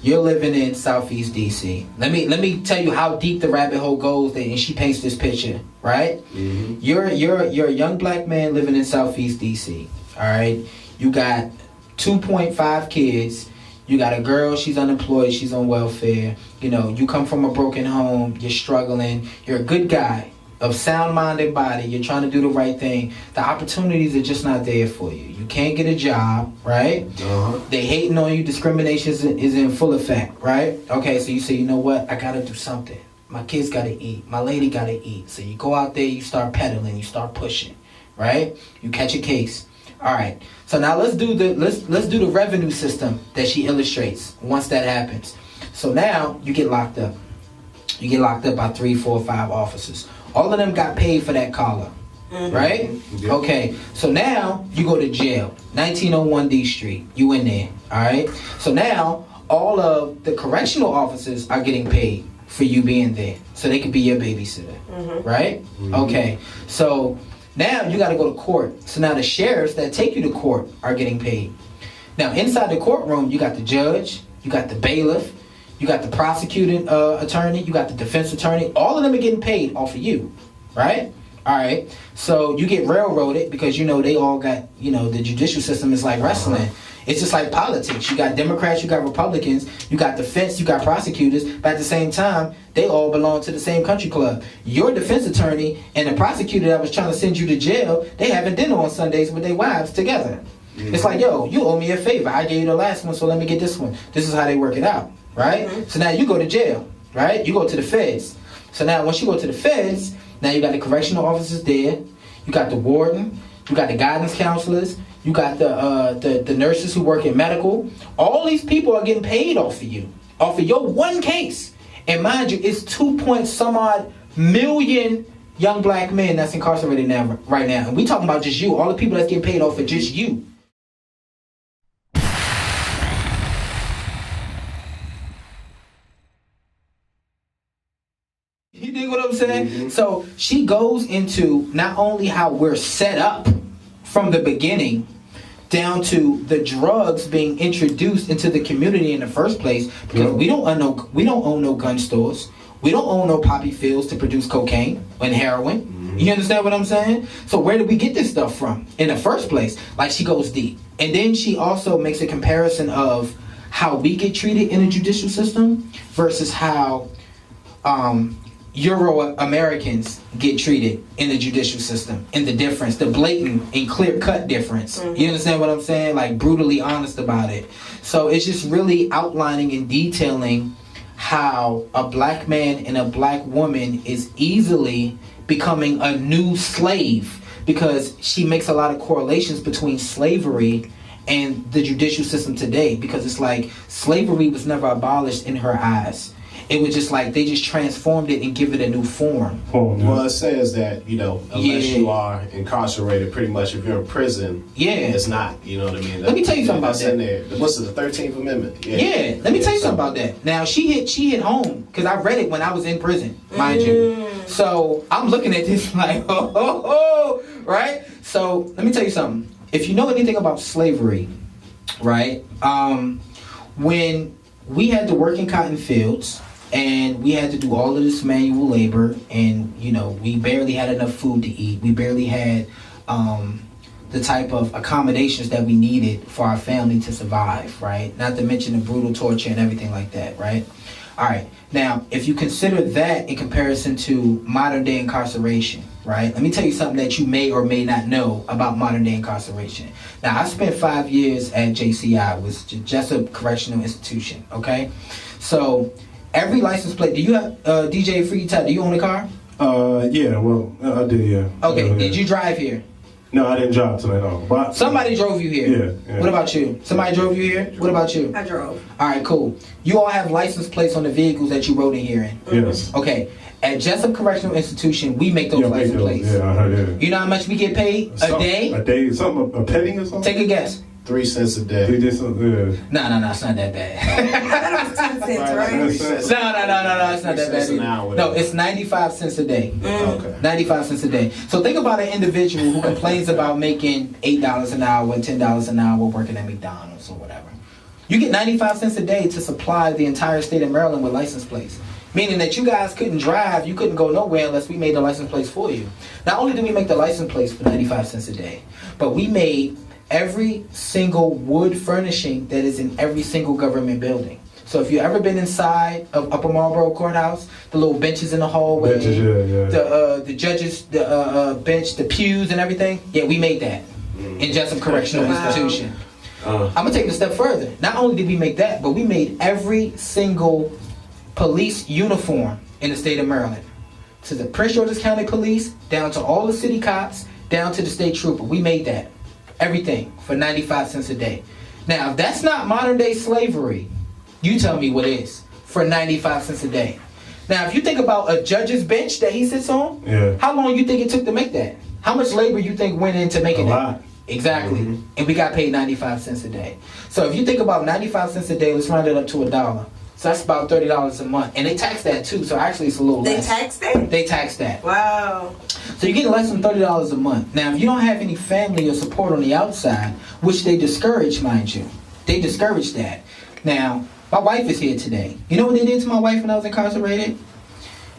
you're living in Southeast DC. Let me tell you how deep the rabbit hole goes there, and she paints this picture, right? You're a young black man living in Southeast DC. All right, you got 2.5 kids. You got a girl, she's unemployed, she's on welfare. You know, you come from a broken home, you're struggling. You're a good guy of sound mind and body. You're trying to do the right thing. The opportunities are just not there for you. You can't get a job, right? They hating on you. Discrimination is in full effect, right? Okay, so you say, you know what? I gotta do something. My kids gotta eat. My lady gotta eat. So you go out there, you start pedaling, you start pushing, right? You catch a case. All right. So now let's do the revenue system that she illustrates once that happens. So now you get locked up. You get locked up by 3, 4, 5 officers. All of them got paid for that collar, right? Yep. Okay. So now you go to jail. 1901 D Street. You in there. All right. So now all of the correctional officers are getting paid for you being there, so they could be your babysitter, right? Okay. So now you got to go to court. So now the sheriffs that take you to court are getting paid. Now inside the courtroom, you got the judge, you got the bailiff, you got the prosecuting attorney, you got the defense attorney. All of them are getting paid off of you, right? All right. So you get railroaded because, you know, they all got, you know, the judicial system is like wrestling. It's just like politics. You got Democrats, you got Republicans, you got defense, you got prosecutors, but at the same time, they all belong to the same country club. Your defense attorney and the prosecutor that was trying to send you to jail, they having dinner on Sundays with their wives together. It's like, yo, you owe me a favor. I gave you the last one, so let me get this one. This is how they work it out, right? So now you go to jail, right? You go to the feds. So now once you go to the feds, now you got the correctional officers there, you got the warden, you got the guidance counselors, you got the nurses who work in medical. All these people are getting paid off of you, off of your one case. And mind you, it's 2 million young black men that's incarcerated now, right now. And we talking about just you, all the people that's getting paid off of just you. You dig what I'm saying? So she goes into not only how we're set up from the beginning down to the drugs being introduced into the community in the first place, because we don't own no gun stores. We don't own no poppy fields to produce cocaine and heroin. You understand what I'm saying? So where did we get this stuff from in the first place? Like, she goes deep. And then she also makes a comparison of how we get treated in the judicial system versus how Euro-Americans get treated in the judicial system, and the difference, the blatant and clear-cut difference. You understand what I'm saying? Like, brutally honest about it. So it's just really outlining and detailing how a black man and a black woman is easily becoming a new slave, because she makes a lot of correlations between slavery and the judicial system today, because it's like slavery was never abolished in her eyes. It was just like they just transformed it and give it a new form. Well, it says that, you know, unless you are incarcerated, pretty much if you're in prison, it's not, you know what I mean? Let me tell you something about that. In there. What's the 13th Amendment? Let me tell you something about that. Now, she hit home, because I read it when I was in prison, mind you. So I'm looking at this like, right? So let me tell you something. If you know anything about slavery, right, when we had to work in cotton fields, and we had to do all of this manual labor, and, you know, we barely had enough food to eat. We barely had the type of accommodations that we needed for our family to survive, right? Not to mention the brutal torture and everything like that, right? All right. Now, if you consider that in comparison to modern day incarceration, right? Let me tell you something that you may or may not know about modern day incarceration. Now, I spent 5 years at JCI, which is just a correctional institution, okay? So every license plate, do you have DJ Freaky Tap, do you own a car? Yeah, well, I did, yeah. Okay, yeah. did you drive here? No, I didn't drive tonight, no. But Somebody drove you here. Yeah. What about you? Somebody drove you here? What about you? I drove. All right, cool. You all have license plates on the vehicles that you rode in here in. Yes. Okay. At Jessup Correctional Institution, we make those license plates. Yeah, I heard it. You know how much we get paid a day? A day? Something, a penny or something? Take a guess. 3 cents a day. 3 cents, yeah. No, it's not that bad. I thought it was 10 cents, right? No, it's not that bad. An hour, No, it's 95 cents a day. Okay. 95 cents a day. So think about an individual who complains about making $8 an hour and $10 an hour working at McDonald's or whatever. You get 95 cents a day to supply the entire state of Maryland with license plates. Meaning that you guys couldn't drive, you couldn't go nowhere unless we made the license plates for you. Not only did we make the license plates for 95 cents a day, but we made every single wood furnishing that is in every single government building. So if you've ever been inside of Upper Marlboro Courthouse, the little benches in the hallway, the judges, the bench, the pews and everything, yeah, we made that in Jessup Correctional Institution. I'm gonna take it a step further. Not only did we make that, but we made every single police uniform in the state of Maryland. To the Prince George's County Police, down to all the city cops, down to the state trooper. We made that. Everything for 95 cents a day. Now, if that's not modern day slavery, you tell me what is for 95 cents a day. Now, if you think about a judge's bench that he sits on, how long you think it took to make that? How much labor you think went into making that? A lot. Exactly. And we got paid 95 cents a day. So if you think about 95 cents a day, let's round it up to $1. So that's about $30 a month. And they tax that too, so actually it's a little less. They tax that? They tax that. Wow. So you get less than $30 a month. Now, if you don't have any family or support on the outside, which they discourage, mind you, they discourage that. Now, my wife is here today. You know what they did to my wife when I was incarcerated?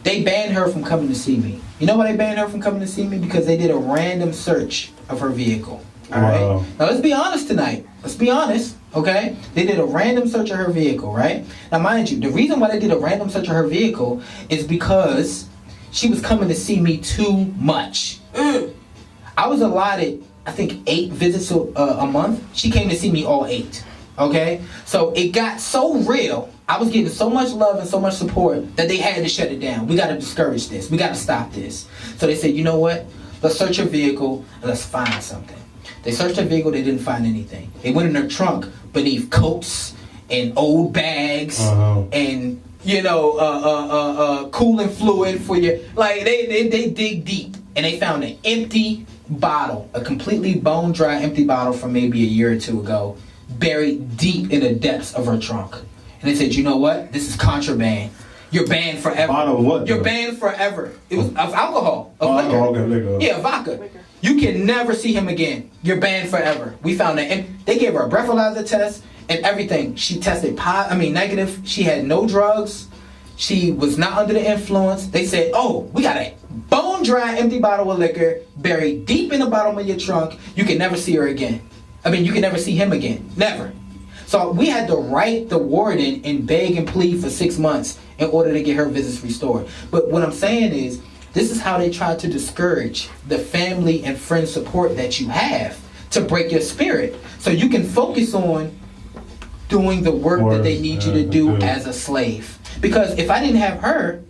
They banned her from coming to see me. You know why they banned her from coming to see me? Because they did a random search of her vehicle. All right? Now, let's be honest tonight. Let's be honest, okay? They did a random search of her vehicle, right? Now, mind you, the reason why they did a random search of her vehicle is because she was coming to see me too much. I was allotted, I think, 8 visits a month. She came to see me all 8, okay? So it got so real. I was getting so much love and so much support that they had to shut it down. We got to discourage this. We got to stop this. So they said, you know what? Let's search her vehicle and let's find something. They searched her vehicle, they didn't find anything. They went in her trunk beneath coats and old bags and, you know, cooling fluid for your, like, they dig deep. And they found an empty bottle, a completely bone dry empty bottle from maybe a year or 2 ago, buried deep in the depths of her trunk. And they said, you know what? This is contraband. You're banned forever. Bottle of what? You're banned forever. It was of alcohol, of liquor. Liquor. Yeah, vodka. You can never see him again. You're banned forever. We found that. And they gave her a breathalyzer test and everything. She tested negative. She had no drugs. She was not under the influence. They said, oh, we got a bone dry empty bottle of liquor buried deep in the bottom of your trunk. You can never see her again. I mean, you can never see him again. Never. So we had to write the warden and beg and plead for 6 months in order to get her visits restored. But what I'm saying is, this is how they try to discourage the family and friend support that you have to break your spirit. So you can focus on doing the work that they need you to do as a slave. Because if I didn't have her,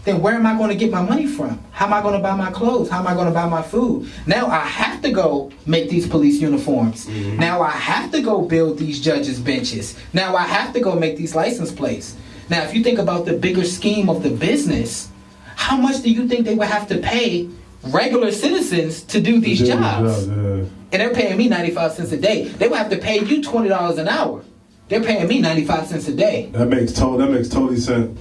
then where am I going to get my money from? How am I going to buy my clothes? How am I going to buy my food? Now I have to go make these police uniforms. Now I have to go build these judges' benches. Now I have to go make these license plates. Now if you think about the bigger scheme of the business, how much do you think they would have to pay regular citizens to do these jobs? And they're paying me 95 cents a day. They would have to pay you $20 an hour. They're paying me 95 cents a day. That makes totally sense.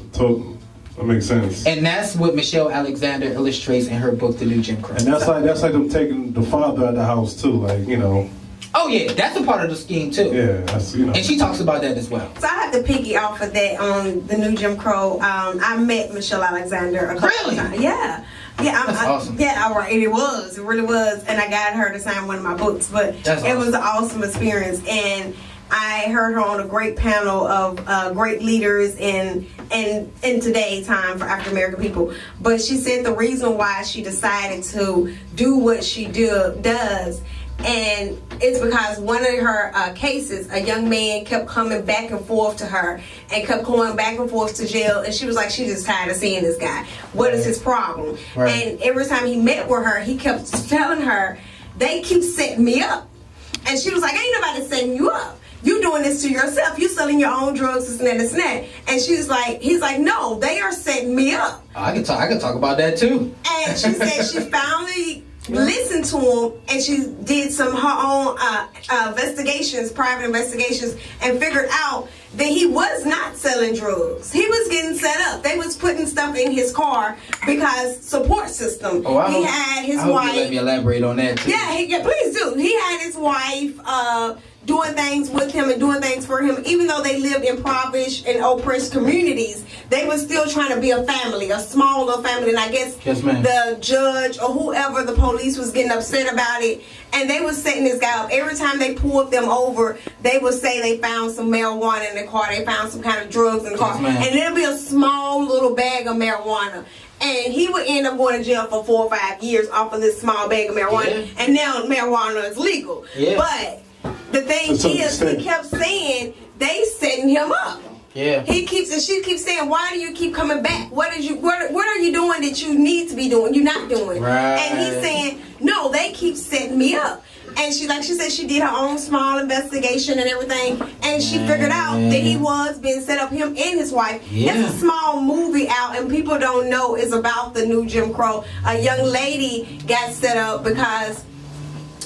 That makes sense. And that's what Michelle Alexander illustrates in her book, The New Jim Crow. And that's like them taking the father out of the house too, like, you know. Oh yeah, that's a part of the scheme too. Yeah, that's, you know. And she talks about that as well. So I have to piggy off of that on The New Jim Crow. I met Michelle Alexander a couple of times. Yeah. Yeah, that's awesome. Yeah, all right. And it really was. And I got her to sign one of my books. But it was an awesome experience. And I heard her on a great panel of great leaders in today's time for African American people. But she said the reason why she decided to do what she does And it's because one of her cases, a young man kept coming back and forth to her and kept going back and forth to jail. And she was like, she's just tired of seeing this guy. What is his problem? Right. And every time he met with her, he kept telling her, they keep setting me up. And she was like, ain't nobody setting you up. You doing this to yourself. You selling your own drugs, this and that, this and that. And he's like, no, they are setting me up. I can talk about that too. And she said she finally listened to him, and she did her own investigations, private investigations, and figured out that he was not selling drugs. He was getting set up. They was putting stuff in his car because support system. He had his wife. Let me elaborate on that too. Yeah, please do. He had his wife doing things with him and doing things for him. Even though they lived in impoverished and oppressed communities, they were still trying to be a family, a small little family. And I guess the judge or whoever, the police, was getting upset about it. And they was setting this guy up. Every time they pulled them over, they would say they found some marijuana in the car. They found some kind of drugs in the car. And there'll be a small little bag of marijuana. And he would end up going to jail for 4 or 5 years off of this small bag of marijuana. Yeah. And now marijuana is legal. Yeah. But the thing is, he kept saying they setting him up. Yeah. She keeps saying, why do you keep coming back? What are you doing that you need to be doing? You're not doing. Right. And he's saying, no, they keep setting me up. And she said she did her own small investigation and everything, and she figured out that he was being set up, him and his wife. Yeah. There's a small movie out, and people don't know it's about the new Jim Crow. A young lady got set up because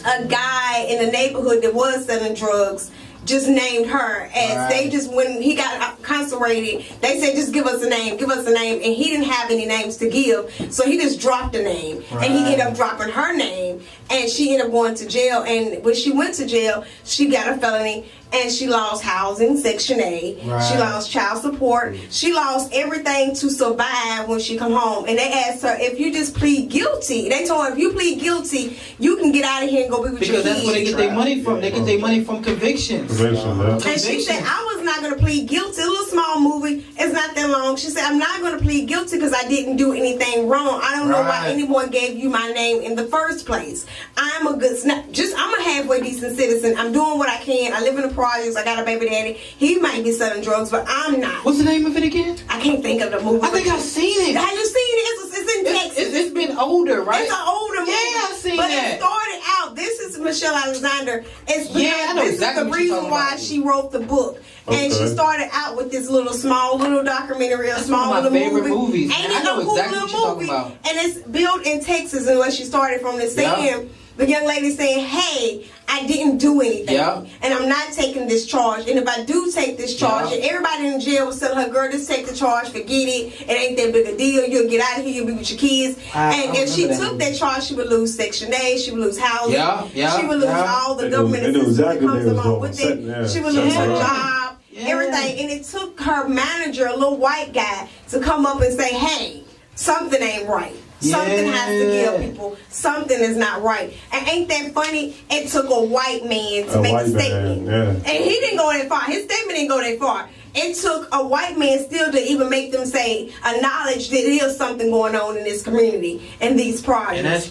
a guy in the neighborhood that was selling drugs just named her as they just, when he got incarcerated, they said, just give us a name, and he didn't have any names to give, so he just dropped a name, and he ended up dropping her name, and she ended up going to jail. And when she went to jail, she got a felony, and she lost housing, Section 8. She lost child support. She lost everything to survive when she come home. And they asked her, if you just plead guilty, they told her, if you plead guilty, you can get out of here and go be with your kids. Because that's where they get their money from. They get their money from convictions. And she said, I was not going to plead guilty. A little small movie. It's not that long. She said, I'm not going to plead guilty because I didn't do anything wrong. I don't know why anyone gave you my name in the first place. I'm a halfway decent citizen. I'm doing what I can. I live in the projects. I got a baby daddy. He might be selling drugs, but I'm not. What's the name of it again? I can't think of the movie. I think I've seen it. Have you seen it? It's in Texas. It's been older, right? It's an older movie. Yeah, I've seen but that. It started out. This is Michelle Alexander. I know exactly is the reason why she wrote the book. And she started out with this small little documentary, a small little movie. Favorite movies. Ain't it no cool little movie? And it's built in Texas, and where she started from. The saying, the young lady saying, "Hey, I didn't do anything, and I'm not taking this charge. And if I do take this charge, and everybody in jail was telling her, girl, just take the charge, forget it. It ain't that big a deal. You'll get out of here. You'll be with your kids. And if she took that charge, she would lose Section 8. She would lose housing. She would lose all the government assistance that comes along with it. She would lose her job, everything. And it took her manager, a little white guy, to come up and say, hey, something ain't right. Something has to give people. Something is not right. And ain't that funny? It took a white man to make a statement. And he didn't go that far. His statement didn't go that far. It took a white man still to even make them acknowledge that there is something going on in this community and these projects. And that's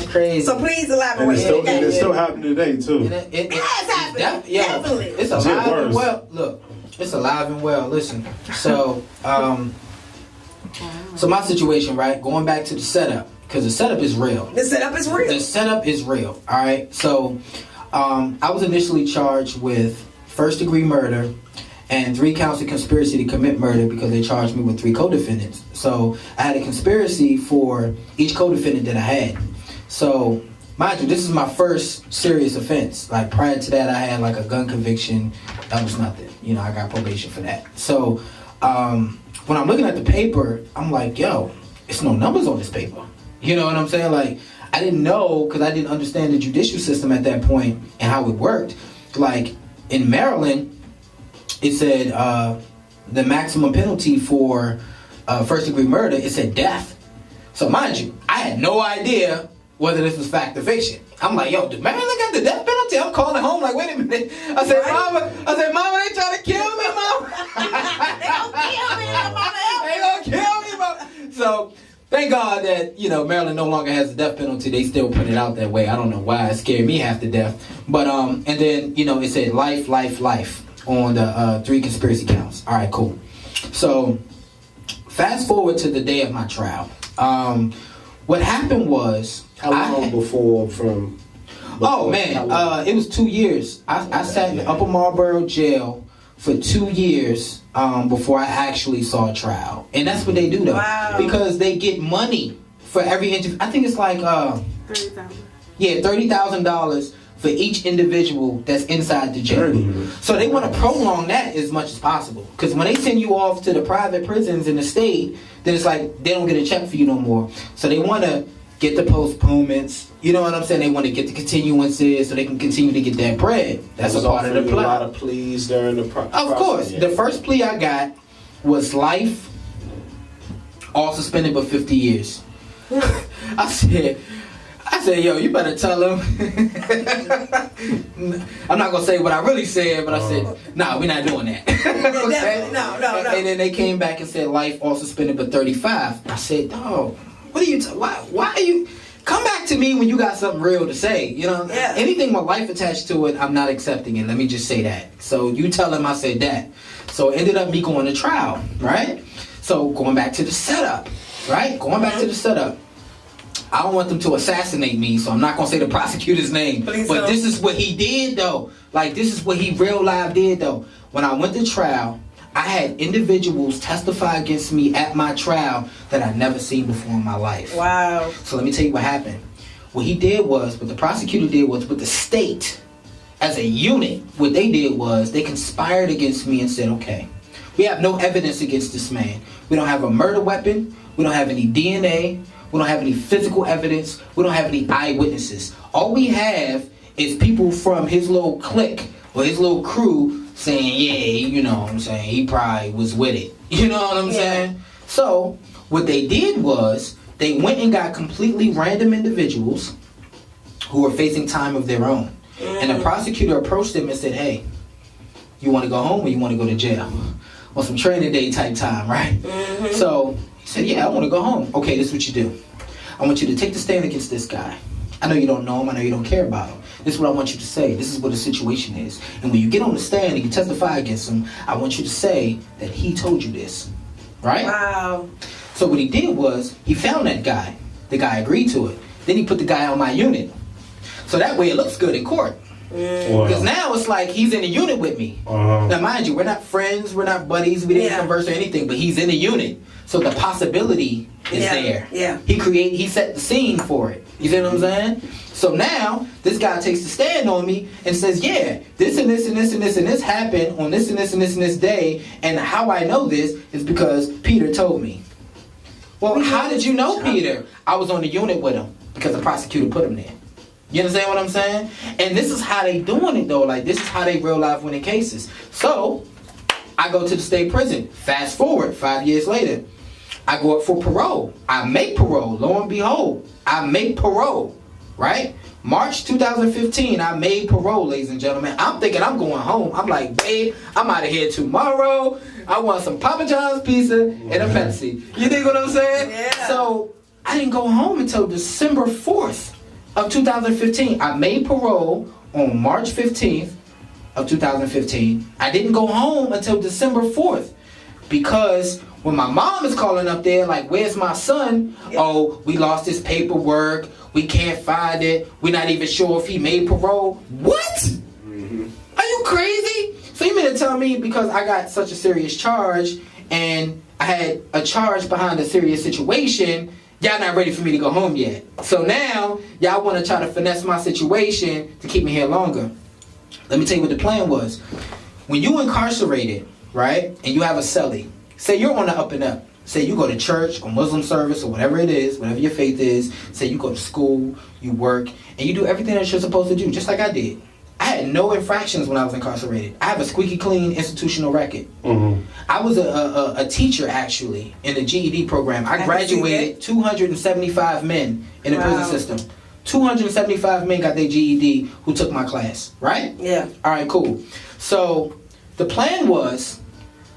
crazy. So please elaborate. And it's still happening today, too. It has happened. Definitely. It's alive and well. Look, it's alive and well. Listen, so my situation, right? Going back to the setup, because the setup is real. The setup is real. The setup is real. All right. So, I was initially charged with first-degree murder and 3 counts of conspiracy to commit murder because they charged me with 3 co-defendants. So I had a conspiracy for each co-defendant that I had. So, mind you, this is my first serious offense. Like prior to that, I had like a gun conviction. That was nothing. You know, I got probation for that. So, when I'm looking at the paper, I'm like, yo, it's no numbers on this paper. You know what I'm saying? Like, I didn't know, because I didn't understand the judicial system at that point and how it worked. Like, in Maryland, it said the maximum penalty for first-degree murder, it said death. So, mind you, I had no idea whether this was fact or fiction. I'm like, yo, did Maryland got the death penalty? I'm calling home like, wait a minute. I said, Mama, they trying to kill me, Mama. They gonna kill me, Mama. They gonna kill me, Mama. So thank God that, Maryland no longer has the death penalty. They still put it out that way. I don't know why. It scared me half to death. But, and then, it said life on the 3 conspiracy counts. All right, cool. So, fast forward to the day of my trial. What happened was... How long before from... Oh, man. It was 2 years. I sat in Upper Marlboro jail for 2 years before I actually saw a trial. And that's what they do, though. Wow. Because they get money for every interview. I think it's like... $30,000. Yeah, $30,000 for each individual that's inside the jail. So they want to prolong that as much as possible. Because when they send you off to the private prisons in the state, then it's like they don't get a check for you no more. So they want to get the postponements. You know what I'm saying? They want to get the continuances so they can continue to get that bread. That's a part of the plot. A lot of pleas during the process. Of course. Yeah. The first plea I got was life, all suspended but 50 years. I said, yo, you better tell him. I'm not going to say what I really said, but I said, nah, we're not doing that. Okay? No. And then they came back and said life, all suspended but 35. I said, dog, what are you, why are you, come back to me when you got something real to say. Yeah. Anything with life attached to it, I'm not accepting it. Let me just say that. So you tell him I said that. So it ended up me going to trial, right? So going back to the setup, right? I don't want them to assassinate me, so I'm not going to say the prosecutor's name. Please but don't. This is what he did, though. Like, this is what he real live did, though. When I went to trial, I had individuals testify against me at my trial that I'd never seen before in my life. Wow. So let me tell you what happened. What the prosecutor did was, with the state as a unit, what they did was they conspired against me and said, okay, we have no evidence against this man. We don't have a murder weapon. We don't have any DNA. We don't have any physical evidence. We don't have any eyewitnesses. All we have is people from his little clique or his little crew saying, yeah, you know what I'm saying, he probably was with it. You know what I'm saying? So what they did was they went and got completely random individuals who were facing time of their own. And the prosecutor approached them and said, hey, you want to go home or you want to go to jail? On some training day type time, right? So he said, yeah, I want to go home. Okay, this is what you do. I want you to take the stand against this guy. I know you don't know him. I know you don't care about him. This is what I want you to say. This is what the situation is. And when you get on the stand and you testify against him, I want you to say that he told you this. Right? Wow. So what he did was he found that guy. The guy agreed to it. Then he put the guy on my unit. So that way it looks good in court. Because now it's like he's in a unit with me. Now mind you, we're not friends, we're not buddies, we didn't converse or anything, but he's in a unit. So the possibility is there. Yeah. He set the scene for it. You see what I'm saying? So now this guy takes the stand on me and says, yeah, this and this and this and this and this happened on this and this and this and this day, and how I know this is because Peter told me. Well, how did you know Peter? I was on the unit with him because the prosecutor put him there. You understand what I'm saying? And this is how they doing it, though. Like, this is how they real life winning cases. So I go to the state prison. Fast forward 5 years later, I go up for parole. I make parole. Lo and behold, I make parole. Right? March 2015, I made parole, ladies and gentlemen. I'm thinking I'm going home. I'm like, babe, I'm out of here tomorrow. I want some Papa John's pizza and a Pepsi. You dig what I'm saying? Yeah. So I didn't go home until December 4th of 2015. I made parole on March 15th of 2015. I didn't go home until December 4th because when my mom is calling up there like, where's my son? Oh, we lost his paperwork. We can't find it. We're not even sure if he made parole. What? Are you crazy? So you mean to tell me because I got such a serious charge and I had a charge behind a serious situation, y'all not ready for me to go home yet? So now y'all want to try to finesse my situation to keep me here longer. Let me tell you what the plan was. When you incarcerated, right, and you have a cellie, say you're on the up and up. Say you go to church or Muslim service or whatever it is, whatever your faith is. Say you go to school, you work, and you do everything that you're supposed to do, just like I did. I had no infractions when I was incarcerated. I have a squeaky clean institutional record. I was a teacher, actually, in the GED program. I graduated 275 men in the prison system. 275 men got their GED who took my class, right? Yeah. All right, cool. So the plan was,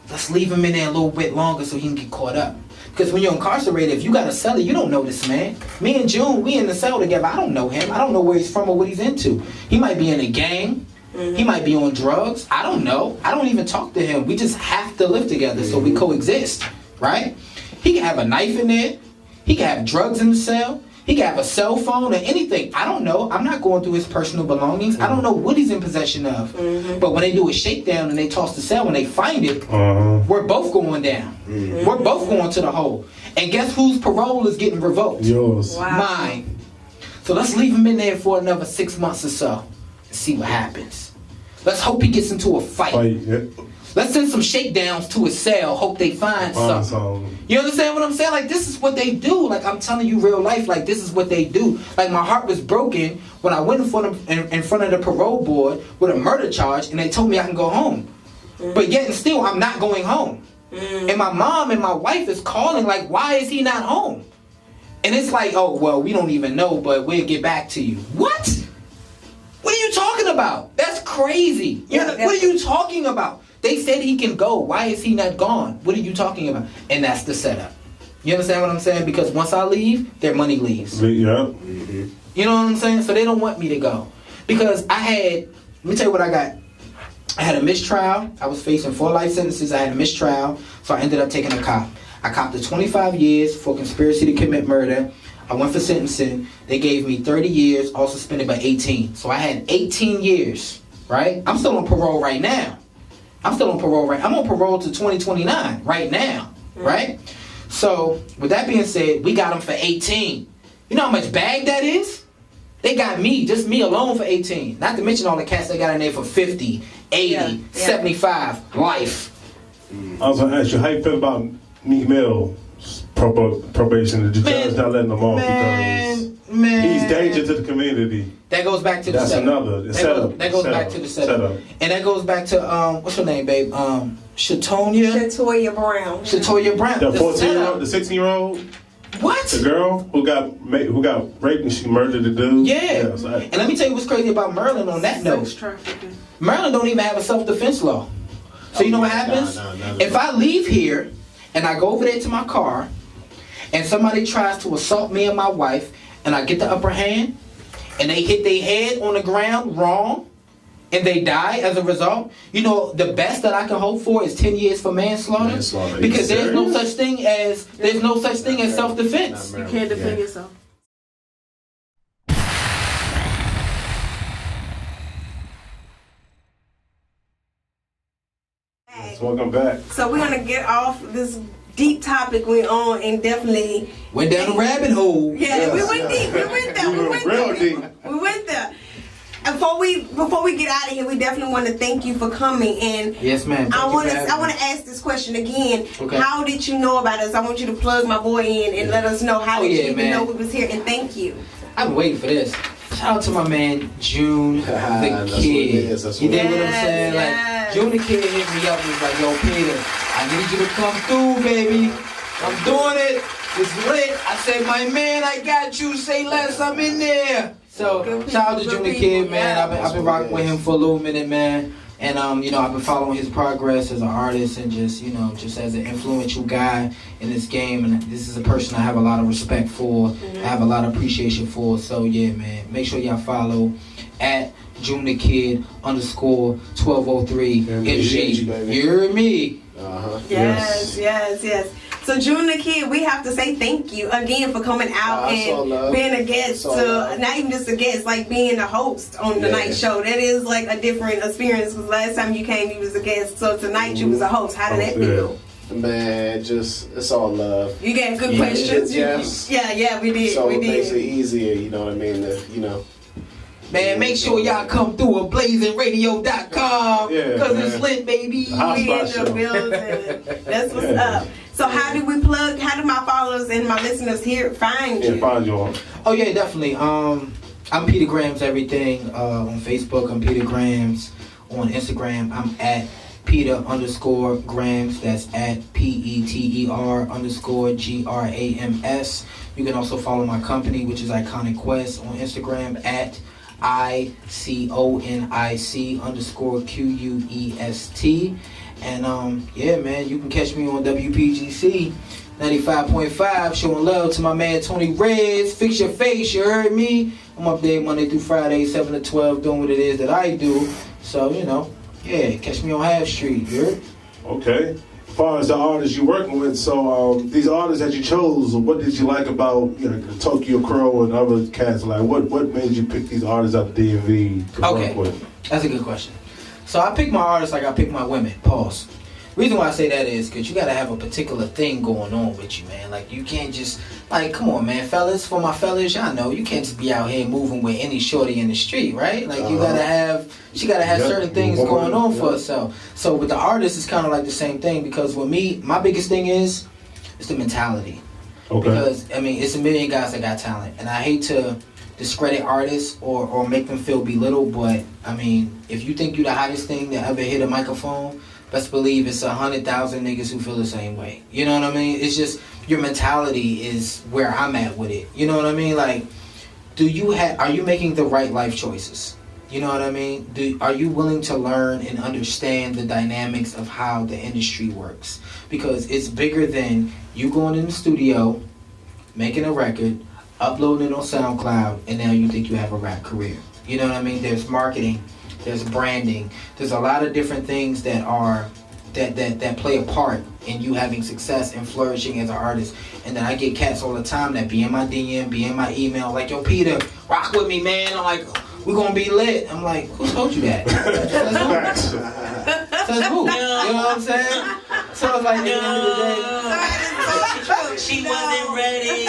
let's leave him in there a little bit longer so he can get caught up. Because when you're incarcerated, if you got a cellie, you don't know this man. Me and June, we in the cell together. I don't know him. I don't know where he's from or what he's into. He might be in a gang. He might be on drugs. I don't know. I don't even talk to him. We just have to live together, so we coexist, right? He can have a knife in there. He can have drugs in the cell. He can have a cell phone or anything. I don't know. I'm not going through his personal belongings. I don't know what he's in possession of. But when they do a shakedown and they toss the cell and they find it, we're both going down. We're both going to the hole. And guess whose parole is getting revoked? Yours. Wow. Mine. So let's leave him in there for another 6 months or so and see what happens. Let's hope he gets into a fight. Let's send some shakedowns to his cell. Hope they find something. You understand what I'm saying? Like, this is what they do. Like, I'm telling you real life. Like, this is what they do. Like, my heart was broken when I went in front of the parole board with a murder charge, and they told me I can go home. But yet and still, I'm not going home. And my mom and my wife is calling, like, why is he not home? And it's like, oh, well, we don't even know, but we'll get back to you. What? What are you talking about? That's crazy. What are you talking about? They said he can go. Why is he not gone? What are you talking about? And that's the setup. You understand what I'm saying? Because once I leave, their money leaves. Yeah. You know what I'm saying? So they don't want me to go. Because let me tell you what I got. I had a mistrial. I was facing 4 life sentences. I had a mistrial. So I ended up taking a cop. I copped to 25 years for conspiracy to commit murder. I went for sentencing. They gave me 30 years, all suspended by 18. So I had 18 years, right? I'm still on parole right now. I'm on parole to 2029 right now, right? So with that being said, we got him for 18. You know how much bag that is? They got me, just me alone for 18. Not to mention all the cats they got in there for 50, 80, 75, life. I was going to ask you, how you feel about Meek Mill's probation? The judge not letting him off because he's danger to the community. That goes back to the setup. That goes back to the setup. And that goes back to, what's her name, babe? Shatoya Brown. Shatoya Brown. The 14-year-old, the 16-year-old? What? The girl who got raped and she murdered the dude? Yeah. And let me tell you what's crazy about Maryland on that note. Maryland don't even have a self-defense law. So you know what happens? If I leave here and I go over there to my car and somebody tries to assault me and my wife and I get the upper hand and they hit their head on the ground wrong and they die as a result, you know, the best that I can hope for is 10 years for manslaughter. Because there's no such thing as self-defense. You can't defend yourself. Welcome back. So we're gonna get off this deep topic we're on and definitely went down the rabbit hole. Yeah, we went deep. We went there. And before we get out of here, we definitely want to thank you for coming. And yes, ma'am. I want to ask this question again. Okay. How did you know about us? I want you to plug my boy in and let us know how did you even know we was here. And thank you. I've been waiting for this. Shout out to my man June the Kid. You dig what I'm saying? Like June the Kid hit me up and was like, "Yo, Peter, I need you to come through, baby. I'm doing it. It's lit." I said, "My man, I got you. Say less. I'm in there." So shout out to June the Kid, man. I've been rocking with him for a little minute, man. And you know, I've been following his progress as an artist and just, you know, just as an influential guy in this game. And this is a person I have a lot of respect for. I have a lot of appreciation for. So yeah, man, make sure y'all follow at June the Kid _1203 MG. You heard me? Yes. So June the Kid, we have to say thank you again for coming out and being a guest, not even just a guest, like being a host on the night show. That is like a different experience because last time you came, you was a guest. So tonight you was a host. How did that feel? Man, it's all love. You got good questions. Yes. Yeah, we did. So it makes it easier, you know what I mean? Man, make sure y'all come through at blazingradio.com because it's lit, baby. We in the building. That's what's up. So how do my followers and my listeners here find you? Find you on. Oh yeah, definitely. I'm Peter Grams everything. On Facebook, I'm Peter Grams. On Instagram, I'm at Peter _Grams. That's at PETER _GRAMS. You can also follow my company, which is Iconic Quest, on Instagram at ICONIC _QUEST. And yeah, man, you can catch me on WPGC 95.5, showing love to my man Tony Reds. Fix your face, you heard me? I'm up there Monday through Friday, 7 to 12, doing what it is that I do. So, catch me on Half Street, you heard? Okay. As far as the artists you're working with, so these artists that you chose, what did you like about Tokyo Crow and other cats? Like, what made you pick these artists out of DMV to work with? That's a good question. So I pick my artists like I pick my women. Pause. Reason why I say that is because you gotta have a particular thing going on with you, man. Like, you can't just, like, come on, man, fellas. For my fellas, y'all know you can't just be out here moving with any shorty in the street, right? Like, you gotta have, she gotta have certain things going on for herself. So with the artist, it's kind of like the same thing, because with me, my biggest thing is the mentality. Okay. Because it's a million guys that got talent, and I hate to discredit artists or make them feel belittled, but if you think you the hottest thing that ever hit a microphone, best believe it's 100,000 niggas who feel the same way. You know what I mean? It's just your mentality is where I'm at with it. You know what I mean? Like, are you making the right life choices? You know what I mean? Are you willing to learn and understand the dynamics of how the industry works? Because it's bigger than you going in the studio, making a record, uploading it on SoundCloud, and now you think you have a rap career. You know what I mean? There's marketing. There's branding. There's a lot of different things that play a part in you having success and flourishing as an artist. And then I get cats all the time that be in my DM, be in my email, like, yo, Peter, rock with me, man. I'm like, we're gonna be lit. I'm like, who told you that? Says who? You know what I'm saying? So it's like, at the end of the day, she wasn't ready.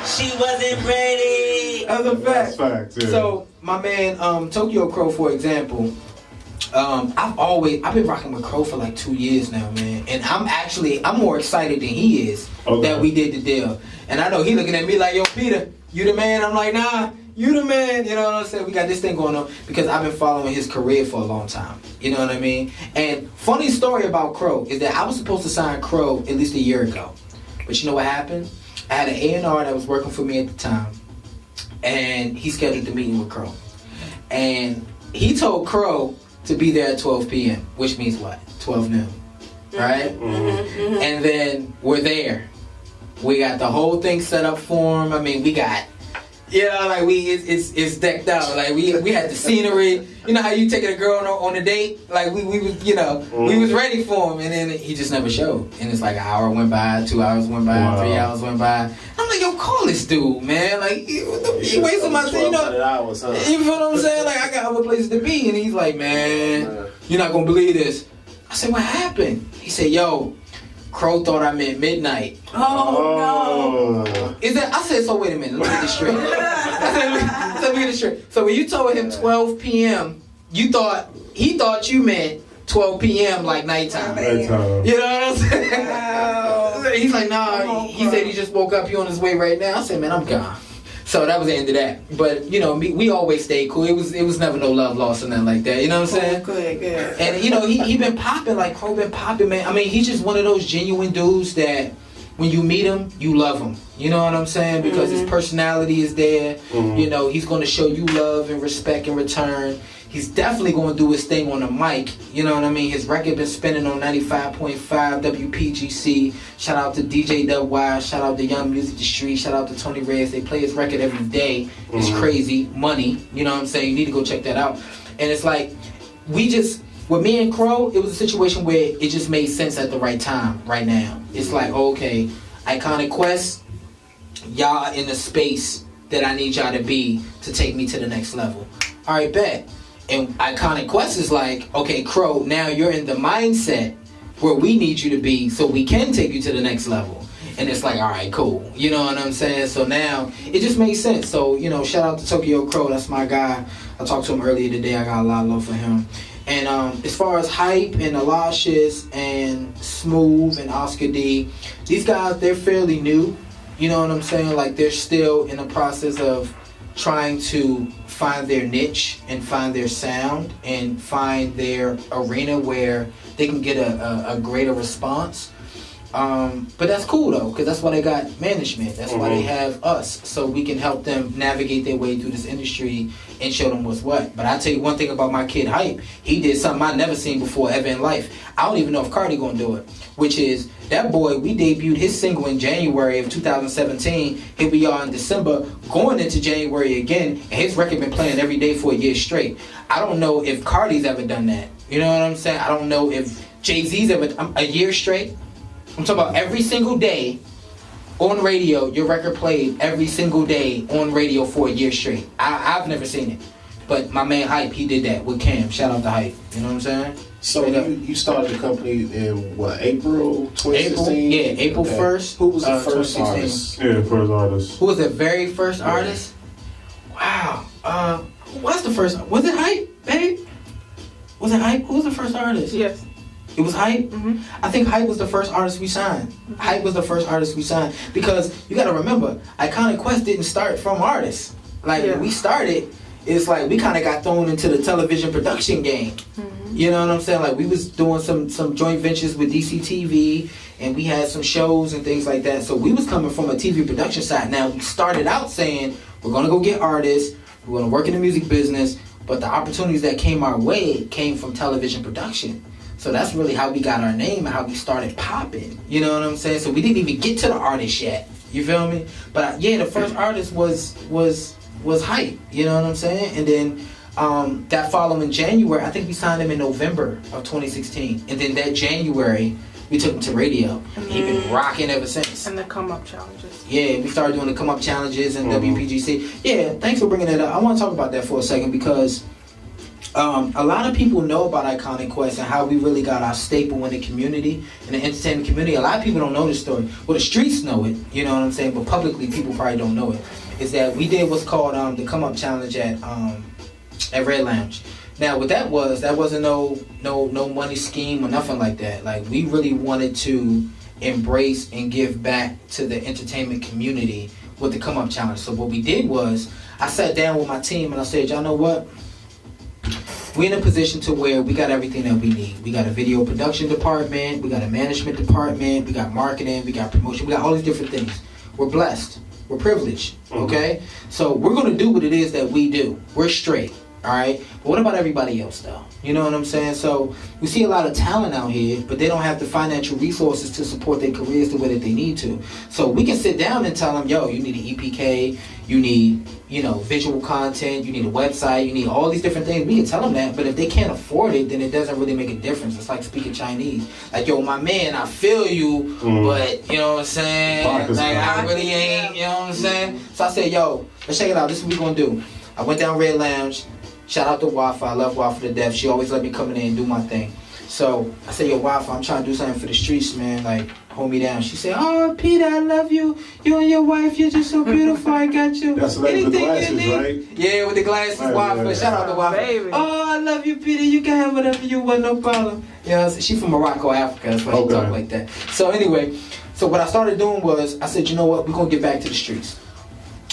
She wasn't ready. That's a fact. That's fact, yeah. So my man Tokyo Crow, for example, I've been rocking with Crow for like 2 years now, man, and I'm more excited than he is that we did the deal. And I know he looking at me like, yo, Peter, you the man? I'm like, nah, you the man. You know what I'm saying? We got this thing going on because I've been following his career for a long time. You know what I mean? And funny story about Crow is that I was supposed to sign Crow at least a year ago, but you know what happened? I had an A&R that was working for me at the time, and he scheduled the meeting with Crow, and he told Crow to be there at 12 p.m., which means what? 12 noon, right? Mm-hmm. And then we're there. We got the whole thing set up for him. We got, it's decked out. Like, we had the scenery. You know how you taking a girl on a date? Like, we was, we was ready for him, and then he just never showed. And it's like an hour went by, 2 hours went by, 3 hours went by. I'm like, yo, call this dude, man. Like, he wasting my time, hours, huh? You feel what I'm saying? Like, I got other places to be. And he's like, man, you're not going to believe this. I said, what happened? He said, yo, Crow thought I meant midnight. Oh, no. I said, so wait a minute, let me get this straight. I said, let me get this straight. So when you told him 12 p.m., he thought you meant 12 p.m. like nighttime. Nighttime. You know what I'm saying? Wow. He's like, nah, he said he just woke up, he on his way right now. I said, man, I'm gone. So that was the end of that. But, we always stayed cool. It was never no love lost or nothing like that. You know what I'm saying? Good. And, he been popping, like Crow been popping, man. He's just one of those genuine dudes that when you meet him, you love him. You know what I'm saying? Because his personality is there. Mm-hmm. He's going to show you love and respect in return. He's definitely going to do his thing on the mic. You know what I mean? His record been spinning on 95.5 WPGC. Shout out to DJ Dubwise. Shout out to Young Music The Street. Shout out to Tony Reyes. They play his record every day. It's crazy. Money. You know what I'm saying? You need to go check that out. And it's like, with me and Crow, it was a situation where it just made sense at the right time, right now. It's like, okay, Iconic Quest, y'all in the space that I need y'all to be to take me to the next level. All right, bet. And Iconic Quest is like, okay, Crow, now you're in the mindset where we need you to be so we can take you to the next level. And it's like, all right, cool. You know what I'm saying? So now, it just makes sense. So, shout out to Tokyo Crow. That's my guy. I talked to him earlier today. I got a lot of love for him. And as far as Hype and Alashis and Smooth and Oscar D, these guys, they're fairly new. You know what I'm saying? Like, they're still in the process of trying to find their niche and find their sound and find their arena where they can get a greater response. But that's cool though, because that's why they got management. That's why they have us, so we can help them navigate their way through this industry and show them what's what. But I tell you one thing about my kid Hype, he did something I never seen before ever in life. I don't even know if Cardi gonna do it, which is that boy. We debuted his single in January of 2017. Here we are in December, going into January again, and his record been playing every day for a year straight. I don't know if Cardi's ever done that. You know what I'm saying? I don't know if Jay-Z's ever a year straight. I'm talking about every single day on radio, your record played every single day on radio for a year straight. I've never seen it. But my man Hype, he did that with Cam. Shout out to Hype. You know what I'm saying? So you started the company in what, April 2016? April 1st. Who was the first artist? Yeah, first artist. Who was the very first artist? Wow. Who was the first? Was it Hype, babe? Was it Hype? Who was the first artist? Yes. It was Hype? Mm-hmm. I think Hype was the first artist we signed. Hype was the first artist we signed. Because you gotta remember, Iconic Quest didn't start from artists. Like, when we started, it's like we kind of got thrown into the television production game. Mm-hmm. You know what I'm saying? Like, we was doing some joint ventures with DC TV, and we had some shows and things like that. So we was coming from a TV production side. Now, we started out saying, we're gonna go get artists, we're gonna work in the music business, but the opportunities that came our way came from television production. So that's really how we got our name and how we started popping. You know what I'm saying? So we didn't even get to the artist yet. You feel me? But yeah, the first artist was Hype. You know what I'm saying? And then that following January, I think we signed him in November of 2016. And then that January, we took him to radio. And he's been rocking ever since. And the come up challenges. Yeah, we started doing the come up challenges and WPGC. Yeah, thanks for bringing that up. I want to talk about that for a second because a lot of people know about Iconic Quest and how we really got our staple in the community, in the entertainment community. A lot of people don't know this story. Well, the streets know it, you know what I'm saying, but publicly people probably don't know it. Is that we did what's called the Come Up Challenge at Red Lounge. Now, what that wasn't no money scheme or nothing like that. Like, we really wanted to embrace and give back to the entertainment community with the Come Up Challenge. So what we did was, I sat down with my team and I said, y'all know what? We're in a position to where we got everything that we need. We got a video production department, we got a management department, we got marketing, we got promotion, we got all these different things. We're blessed. We're privileged, okay? So we're going to do what it is that we do. We're straight, all right? But what about everybody else, though? You know what I'm saying? So we see a lot of talent out here, but they don't have the financial resources to support their careers the way that they need to. So we can sit down and tell them, yo, you need an EPK, you need, visual content, you need a website, you need all these different things. We can tell them that, but if they can't afford it, then it doesn't really make a difference. It's like speaking Chinese. Like, yo, my man, I feel you, but, you know what I'm saying? Like, I really ain't, you know what I'm saying? So I said, yo, let's check it out. This is what we're going to do. I went down Red Lounge. Shout out to Wi-Fi. I love Wi-Fi to death. She always let me come in there and do my thing. So I said, yo, Wi-Fi, I'm trying to do something for the streets, man. Like, hold me down. She said, oh, Peter, I love you. You and your wife, you're just so beautiful. I got you. That's the lady with the glasses, right? Yeah, with the glasses, Wi-Fi. Yeah. Shout out to Wi-Fi. Baby. Oh, I love you, Peter. You can have whatever you want, no problem. You know, she from Morocco, Africa. That's why she talk like that. So anyway, so what I started doing was, I said, you know what? We're going to get back to the streets.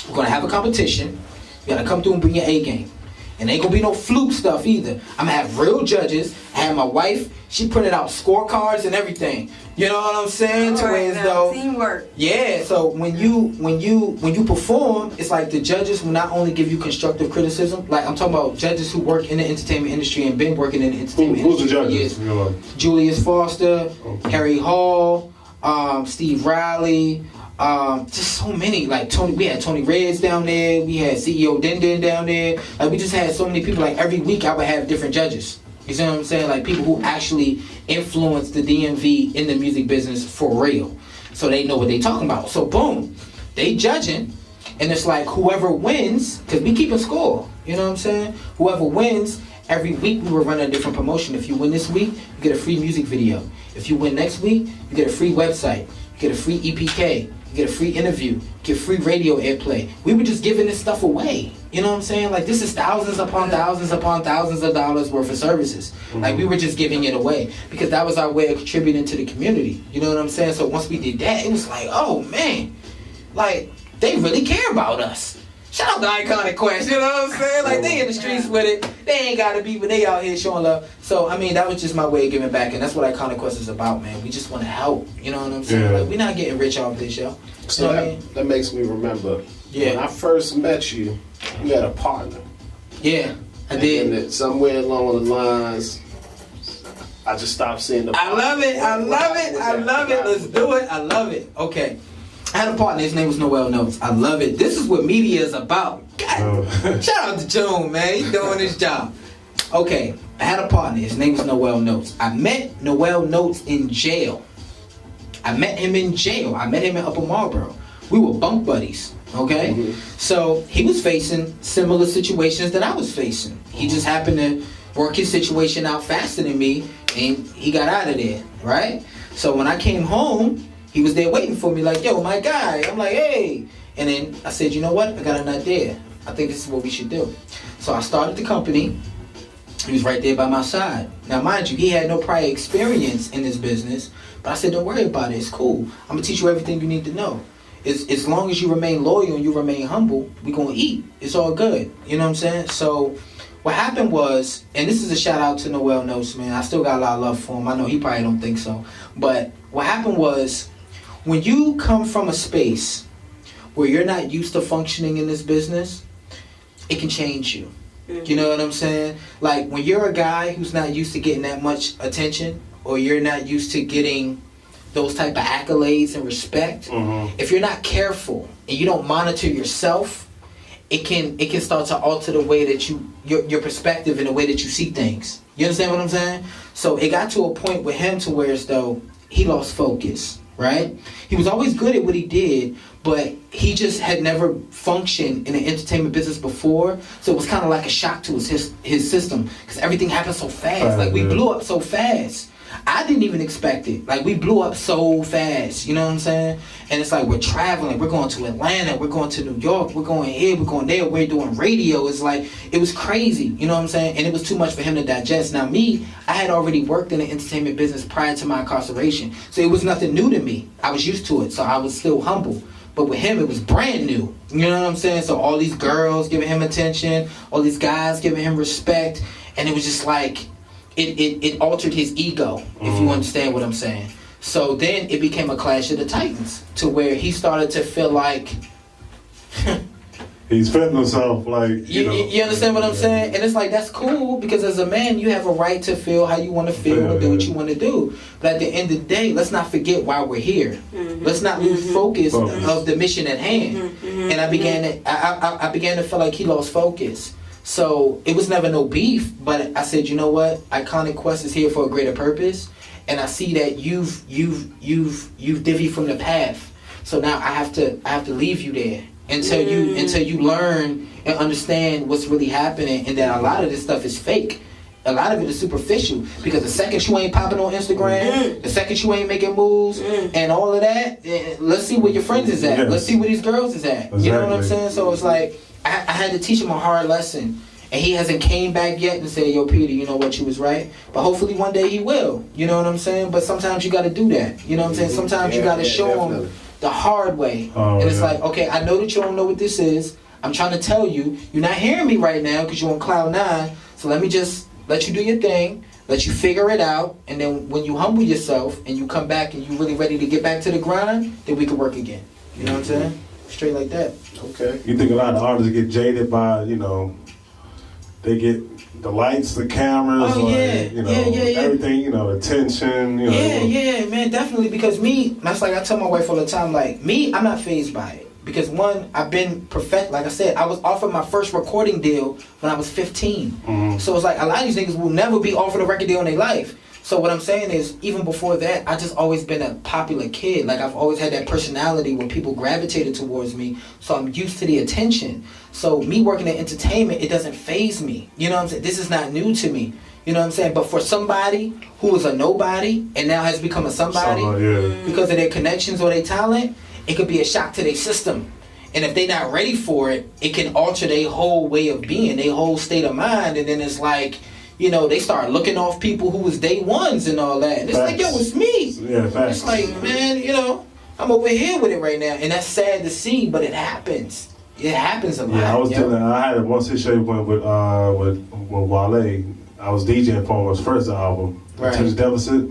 We're going to have a competition. You got to come through and bring your A game. And ain't gonna be no fluke stuff either. I'm gonna have real judges. I have my wife. She printed out scorecards and everything. You know what I'm saying? To where though, teamwork. Yeah. So when you perform, it's like the judges will not only give you constructive criticism. Like, I'm talking about judges who work in the entertainment industry and been working in the entertainment industry. Who's the judges? For years. Julius Foster, Harry Hall, Steve Riley. Just so many, like we had Tony Reds down there, we had CEO Den down there, like we just had so many people. Like every week I would have different judges, you see what I'm saying? Like people who actually influence the DMV in the music business for real, so they know what they talking about. So boom, they judging, and it's like whoever wins, because we keep a score, you know what I'm saying? Whoever wins, every week we were running a different promotion. If you win this week, you get a free music video. If you win next week, you get a free website, you get a free EPK, get a free interview, get free radio airplay. We were just giving this stuff away. You know what I'm saying? Like, this is thousands upon thousands upon thousands of dollars worth of services. Like, we were just giving it away because that was our way of contributing to the community. You know what I'm saying? So once we did that, it was like, oh man, like, they really care about us. Shout out to Iconic Quest, you know what I'm saying? Like, they in the streets with it. They ain't got to be, but they out here showing love. So, I mean, that was just my way of giving back, and that's what Iconic Quest is about, man. We just want to help, you know what I'm saying? Like, we're not getting rich off this, yo. So that makes me remember, when I first met you, you had a partner. Yeah, I did. And somewhere along the lines, I just stopped seeing the partner. I love it. Let's do it. I love it. Okay. I had a partner, his name was Noel Notes. I love it. This is what media is about. God, shout out to June, man. He's doing his job. Okay, I had a partner, his name was Noel Notes. I met Noel Notes in jail. I met him in jail. I met him in Upper Marlboro. We were bunk buddies, okay? Mm-hmm. So he was facing similar situations that I was facing. He just happened to work his situation out faster than me, and he got out of there, right? So when I came home, he was there waiting for me like, yo, my guy. I'm like, hey. And then I said, you know what? I got an idea. I think this is what we should do. So I started the company. He was right there by my side. Now, mind you, he had no prior experience in this business. But I said, don't worry about it. It's cool. I'm going to teach you everything you need to know. As long as you remain loyal and you remain humble, we're going to eat. It's all good. You know what I'm saying? So what happened was, and this is a shout out to Noel Notes, man. I still got a lot of love for him. I know he probably don't think so. But what happened was, when you come from a space where you're not used to functioning in this business, it can change you. Mm-hmm. You know what I'm saying? Like, when you're a guy who's not used to getting that much attention, or you're not used to getting those type of accolades and respect, if you're not careful and you don't monitor yourself, it can start to alter the way that your perspective and the way that you see things. You understand what I'm saying? So it got to a point with him to where as though he lost focus. Right? He was always good at what he did, but he just had never functioned in the entertainment business before, so it was kind of like a shock to his system, because everything happened so fast. Like, we blew up so fast. I didn't even expect it. Like, we blew up so fast, you know what I'm saying? And it's like, we're traveling, we're going to Atlanta, we're going to New York, we're going here, we're going there, we're doing radio. It's like, it was crazy, you know what I'm saying? And it was too much for him to digest. Now me, I had already worked in the entertainment business prior to my incarceration, so it was nothing new to me. I was used to it, so I was still humble. But with him, it was brand new. You know what I'm saying? So all these girls giving him attention, all these guys giving him respect, and it was just like, it altered his ego, if you understand what I'm saying. So then it became a clash of the titans, to where he started to feel like he's feeling himself like, you understand what I'm saying? And it's like, that's cool, because as a man, you have a right to feel how you want to feel and do what you want to do. But at the end of the day, let's not forget why we're here. Let's not lose focus of the mission at hand. And I began to feel like he lost focus. So it was never no beef, but I said, you know what? Iconic Quest is here for a greater purpose, and I see that you've divvied from the path. So now I have to leave you there until you learn and understand what's really happening, and that a lot of this stuff is fake. A lot of it is superficial, because the second you ain't popping on Instagram, the second you ain't making moves and all of that, let's see where your friends is at. Let's see where these girls is at. You know what I'm saying? So it's like, I had to teach him a hard lesson, and he hasn't came back yet and said, yo, Peter, you know what, you was right. But hopefully one day he will. You know what I'm saying? But sometimes you got to do that. You know what I'm saying? Sometimes you got to show him the hard way. And it's like, okay, I know that you don't know what this is. I'm trying to tell you, you're not hearing me right now because you're on cloud 9. So let me just let you do your thing, let you figure it out, and then when you humble yourself and you come back and you really ready to get back to the grind, then we can work again. You know what I'm saying? Straight like that. Okay. You think a lot of artists get jaded by, they get the lights, the cameras, everything, attention, Yeah, man, definitely. Because me, that's like I tell my wife all the time, like, me, I'm not fazed by it. Because one, I've been like I said, I was offered my first recording deal when I was 15. So it's like, a lot of these niggas will never be offered a record deal in their life. So what I'm saying is, even before that, I just always been a popular kid. Like, I've always had that personality where people gravitated towards me. So I'm used to the attention. So me working in entertainment, it doesn't faze me. You know what I'm saying? This is not new to me. You know what I'm saying? But for somebody who was a nobody and now has become a somebody because of their connections or their talent, it could be a shock to their system. And if they're not ready for it, it can alter their whole way of being, their whole state of mind. And then it's like, they start looking off people who was day ones and all that. And it's like, yo, it's me. Yeah, facts. It's like, man, I'm over here with it right now. And that's sad to see, but it happens. it happens a lot. Yeah, I had a one situation with Wale. I was DJing for his first album, Attention Deficit.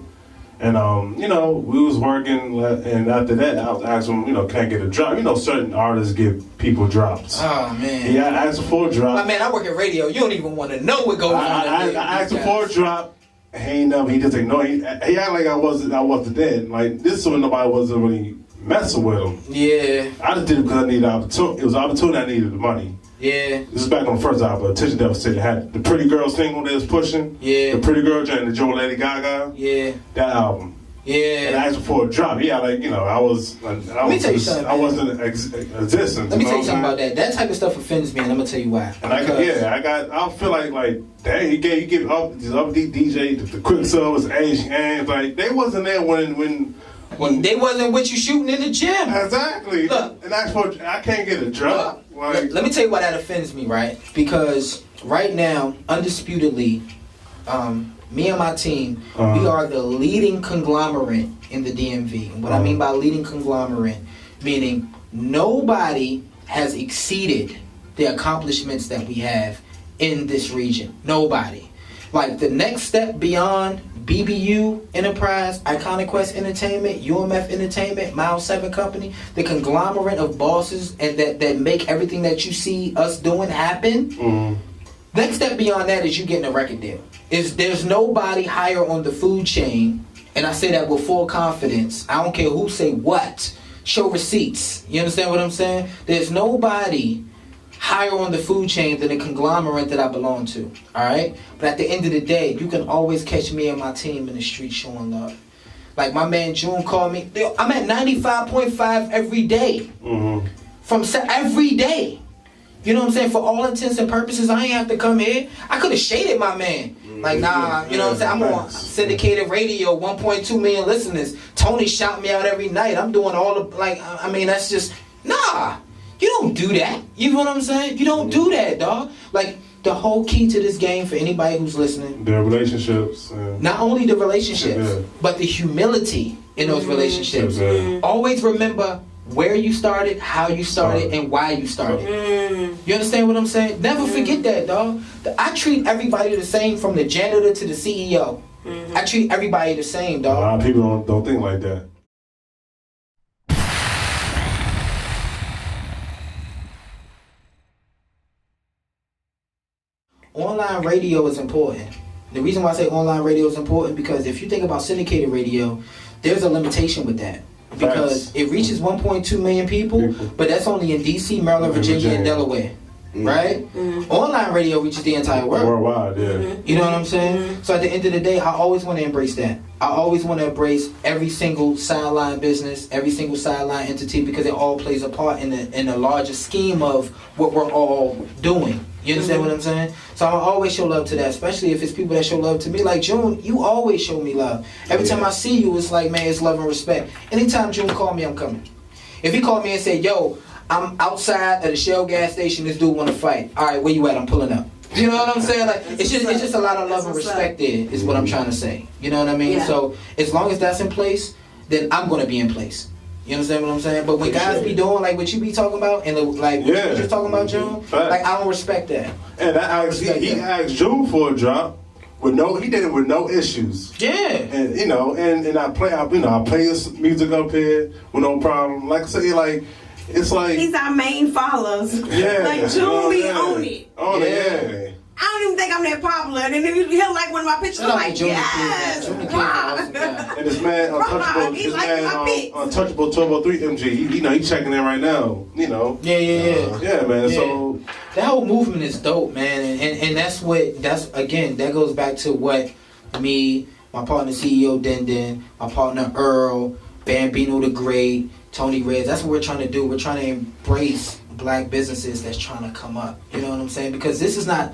And, we was working, and after that, I was asking him, can I get a drop? Certain artists give people drops. Oh, man. Yeah, I asked him for a drop. Man, I work at radio. You don't even want to know what goes on. I asked him for a drop. He just ignored. He acted like I wasn't dead. Like, this is when nobody wasn't really messing with him. Yeah. I just did it because I needed opportunity. It was an opportunity. I needed the money. Yeah. This is back on the first album, Attention Deficit. It had the Pretty Girl single they was pushing. Yeah. The Pretty Girl joint, the Joe Lady Gaga. Yeah. That album. Yeah. And I asked for a drop. Yeah, I wasn't existing. Let me tell you something about that. That type of stuff offends me, and I'm gonna tell you why. And I feel like dang, you give up these upbeat DJ, the Quicksilvers, Asian, like they wasn't there when they wasn't with you shooting in the gym. Exactly. Look, and I can't get a drop. Let me tell you why that offends me, right? Because right now, undisputedly, me and my team, we are the leading conglomerate in the DMV. And what I mean by leading conglomerate, meaning nobody has exceeded the accomplishments that we have in this region. Nobody. Like the next step beyond BBU Enterprise, Iconic Quest Entertainment, UMF Entertainment, Mile 7 Company, the conglomerate of bosses and that make everything that you see us doing happen. Next step beyond that is you getting a record deal. There's nobody higher on the food chain, and I say that with full confidence. I don't care who say what. Show receipts. You understand what I'm saying? There's nobody higher on the food chain than the conglomerate that I belong to. Alright? But at the end of the day, you can always catch me and my team in the street showing love. Like my man June called me. I'm at 95.5 every day. Every day. You know what I'm saying? For all intents and purposes, I ain't have to come here. I could have shaded my man. Like, nah, you know what I'm saying? I'm on syndicated radio, 1.2 million listeners. Tony shout me out every night. I'm doing all the, that's just, nah. You don't do that. You know what I'm saying? You don't do that, dog. Like, the whole key to this game for anybody who's listening. The relationships. Not only the relationships, but the humility in those relationships. Always remember where you started, how you started, and why you started. You understand what I'm saying? Never forget that, dog. I treat everybody the same, from the janitor to the CEO. I treat everybody the same, dog. A lot of people don't think like that. Online radio is important. The reason why I say online radio is important, because if you think about syndicated radio, there's a limitation with that. Because it reaches 1.2 million people, but that's only in DC, Maryland, Virginia, and Delaware. Right? Online radio reaches the entire world. Worldwide, yeah. You know what I'm saying? So at the end of the day, I always want to embrace that. I always want to embrace every single sideline business, every single sideline entity, because it all plays a part in the larger scheme of what we're all doing. You understand what I'm saying? So I always show love to that, especially if it's people that show love to me. Like June, you always show me love. Every time I see you, it's like, man, it's love and respect. Anytime June call me, I'm coming. If he called me and said, yo, I'm outside at the Shell gas station, this dude want to fight. All right, where you at? I'm pulling up. You know what I'm saying? Like it's just a lot of love and respect there, is what I'm trying to say. You know what I mean? Yeah. So as long as that's in place, then I'm going to be in place. You understand what I'm saying? But when guys be doing like what you be talking about, and what you just talking about, June, like I don't respect that. And he asked June for a drop he did it with no issues. Yeah. And and I play his music up here with no problem. Like I say, it's like he's our main followers. Yeah. Like June, we own it. Yeah. I don't even think I'm that popular. And then he'll like one of my pictures. I'm like, yes. And this man, Untouchable 1203 MG, he's checking in right now. Yeah, man. Yeah. So that whole movement is dope, man. And that goes back to what me, my partner CEO Den, my partner Earl, Bambino the Great, Tony Reds, that's what we're trying to do. We're trying to embrace black businesses that's trying to come up. You know what I'm saying? Because this is not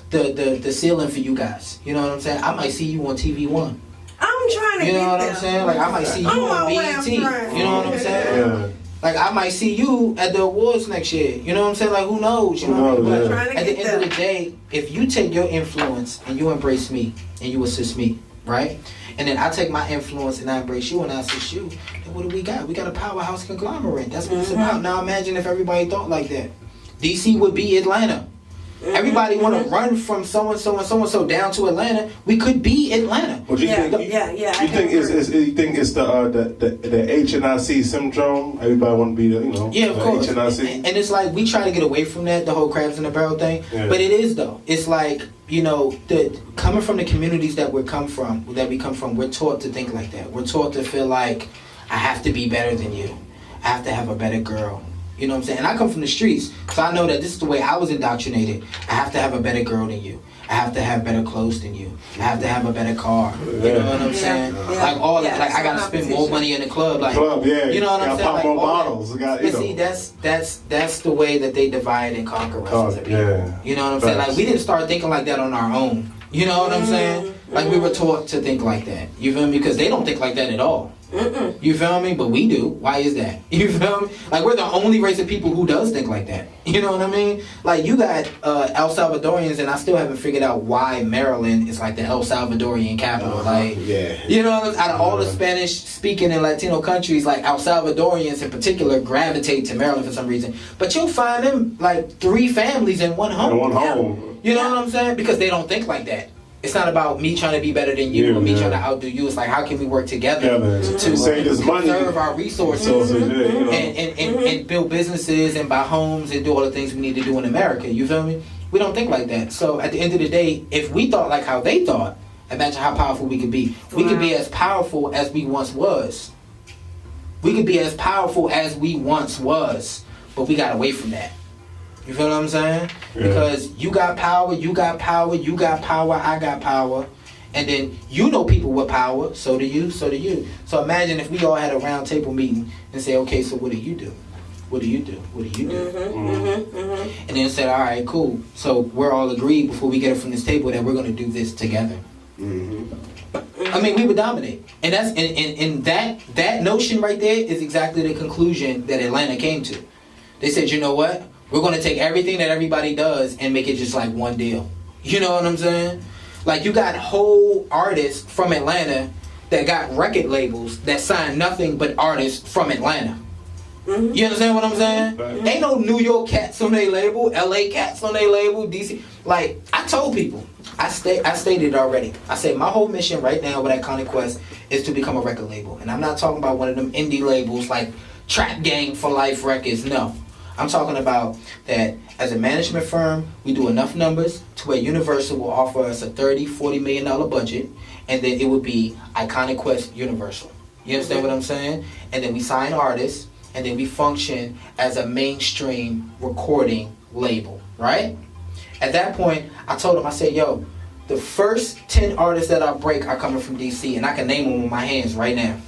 the ceiling for you guys. You know what I'm saying? I might see you on TV One. I'm trying to You know get what there. I'm saying? Like I might see you on BET. You know what I'm saying? Yeah. Like I might see you at the awards next year. You know what I'm saying? Like who knows? You know what I mean? But at the end of the day, if you take your influence and you embrace me and you assist me, right? And then I take my influence and I embrace you and I say, shoot, then what do we got? We got a powerhouse conglomerate. That's what it's about. Now imagine if everybody thought like that. DC would be Atlanta. Everybody want to run from so-and-so and so-and-so down to Atlanta. We could be Atlanta. What you think? You think it's the HNIC syndrome? Everybody want to be Yeah, of course. HNIC. And it's like we try to get away from that, the whole crabs in the barrel thing. Yeah. But it is though. It's like coming from the communities that we come from, we're taught to think like that. We're taught to feel like I have to be better than you. I have to have a better girl. You know what I'm saying? And I come from the streets, so I know that this is the way I was indoctrinated. I have to have a better girl than you. I have to have better clothes than you. I have to have a better car. You know what I'm saying? Like all that. Like I gotta spend more money in the club. Like you know what I'm saying? Pop like more bottles. See, that's the way that they divide and conquer us as a people. Yeah. You know what I'm saying? Like we didn't start thinking like that on our own. You know what I'm saying? Like we were taught to think like that. You feel me? Because they don't think like that at all. You feel me? But we do. Why is that? You feel me? Like we're the only race of people who does think like that. You know what I mean? Like you got El Salvadorians, and I still haven't figured out why Maryland is like the El Salvadorian capital. Like, you know, out of all the Spanish-speaking and Latino countries, like El Salvadorians in particular gravitate to Maryland for some reason. But you'll find them like 3 families in one home. You know what I'm saying? Because they don't think like that. It's not about me trying to be better than you or me trying to outdo you. It's like, how can we work together to save this money, preserve our resources, and build businesses and buy homes and do all the things we need to do in America. You feel me? We don't think like that. So at the end of the day, if we thought like how they thought, imagine how powerful we could be. We could be as powerful as we once was. We could be as powerful as we once was, but we got away from that. You feel what I'm saying? Yeah. Because you got power, you got power, you got power, I got power. And then you know people with power, so do you, so do you. So imagine if we all had a round table meeting and say, okay, so what do you do? What do you do? What do you do? And then said, all right, cool. So we're all agreed before we get it from this table that we're going to do this together. I mean, we would dominate. And that's and that notion right there is exactly the conclusion that Atlanta came to. They said, you know what? We're going to take everything that everybody does and make it just like one deal. You know what I'm saying? Like you got whole artists from Atlanta that got record labels that sign nothing but artists from Atlanta. You understand what I'm saying? Ain't no New York cats on their label, LA cats on their label, DC. Like I told people, I stated it already. I said my whole mission right now with Iconic Quest is to become a record label. And I'm not talking about one of them indie labels like Trap Gang for Life Records. No. I'm talking about that as a management firm, we do enough numbers to where Universal will offer us a $30-40 million budget, and then it would be Iconic Quest Universal. You understand what I'm saying? And then we sign artists, and then we function as a mainstream recording label, right? At that point, I told him, I said, yo, the first 10 artists that I break are coming from DC, and I can name them with my hands right now.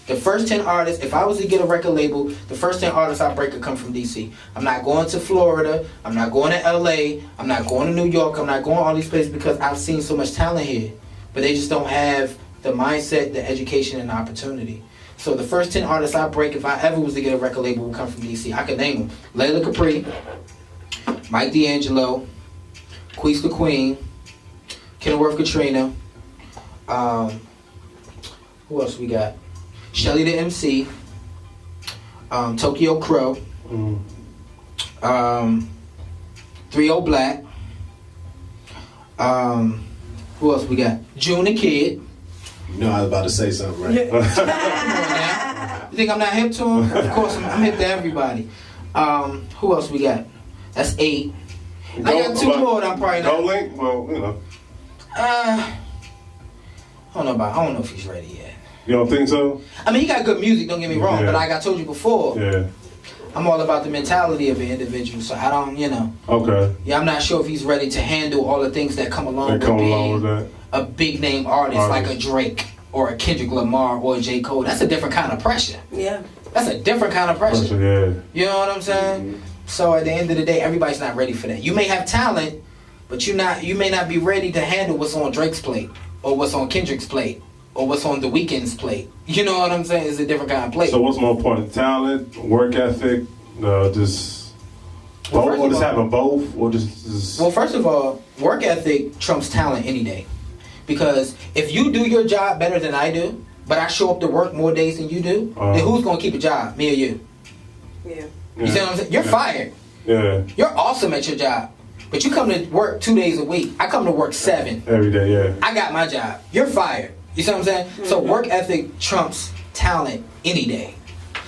The first 10 artists, if I was to get a record label, the first 10 artists I break would come from DC. I'm not going to Florida. I'm not going to LA. I'm not going to New York. I'm not going to all these places because I've seen so much talent here. But they just don't have the mindset, the education, and the opportunity. So the first 10 artists I break, if I ever was to get a record label, would come from DC. I could name them. Layla Capri, Mike D'Angelo, Queez the Queen, Kenilworth Katrina. Who else we got? Shelly the MC, Tokyo Crow, 3-0 Black. Who else we got? June the Kid. You know I was about to say something, right? Come on now. You think I'm not hip to him? Of course, I'm hip to everybody. Who else we got? That's 8. I got 2 more that I'm probably not. Link? Well, you know. I don't know if he's ready yet. You don't think so? I mean, he got good music, don't get me wrong, but like I told you before, I'm all about the mentality of an individual, so I don't, Okay. Yeah, I'm not sure if he's ready to handle all the things that come along with being a big name artist like a Drake or a Kendrick Lamar or a J. Cole. That's a different kind of pressure. Yeah. That's a different kind of pressure. You know what I'm saying? Mm-hmm. So at the end of the day, everybody's not ready for that. You may have talent, but you may not be ready to handle what's on Drake's plate or what's on Kendrick's plate. Or what's on the Weeknd's plate. You know what I'm saying? It's a different kind of plate. So what's more important? Talent, work ethic, just both? Or just having both? Or just... Well, first of all, work ethic trumps talent any day. Because if you do your job better than I do, but I show up to work more days than you do, then who's gonna keep a job? Me or you? Yeah. You see what I'm saying? You're fired. Yeah. You're awesome at your job. But you come to work 2 days a week. I come to work 7. Every day, yeah. I got my job. You're fired. You see what I'm saying? So work ethic trumps talent any day.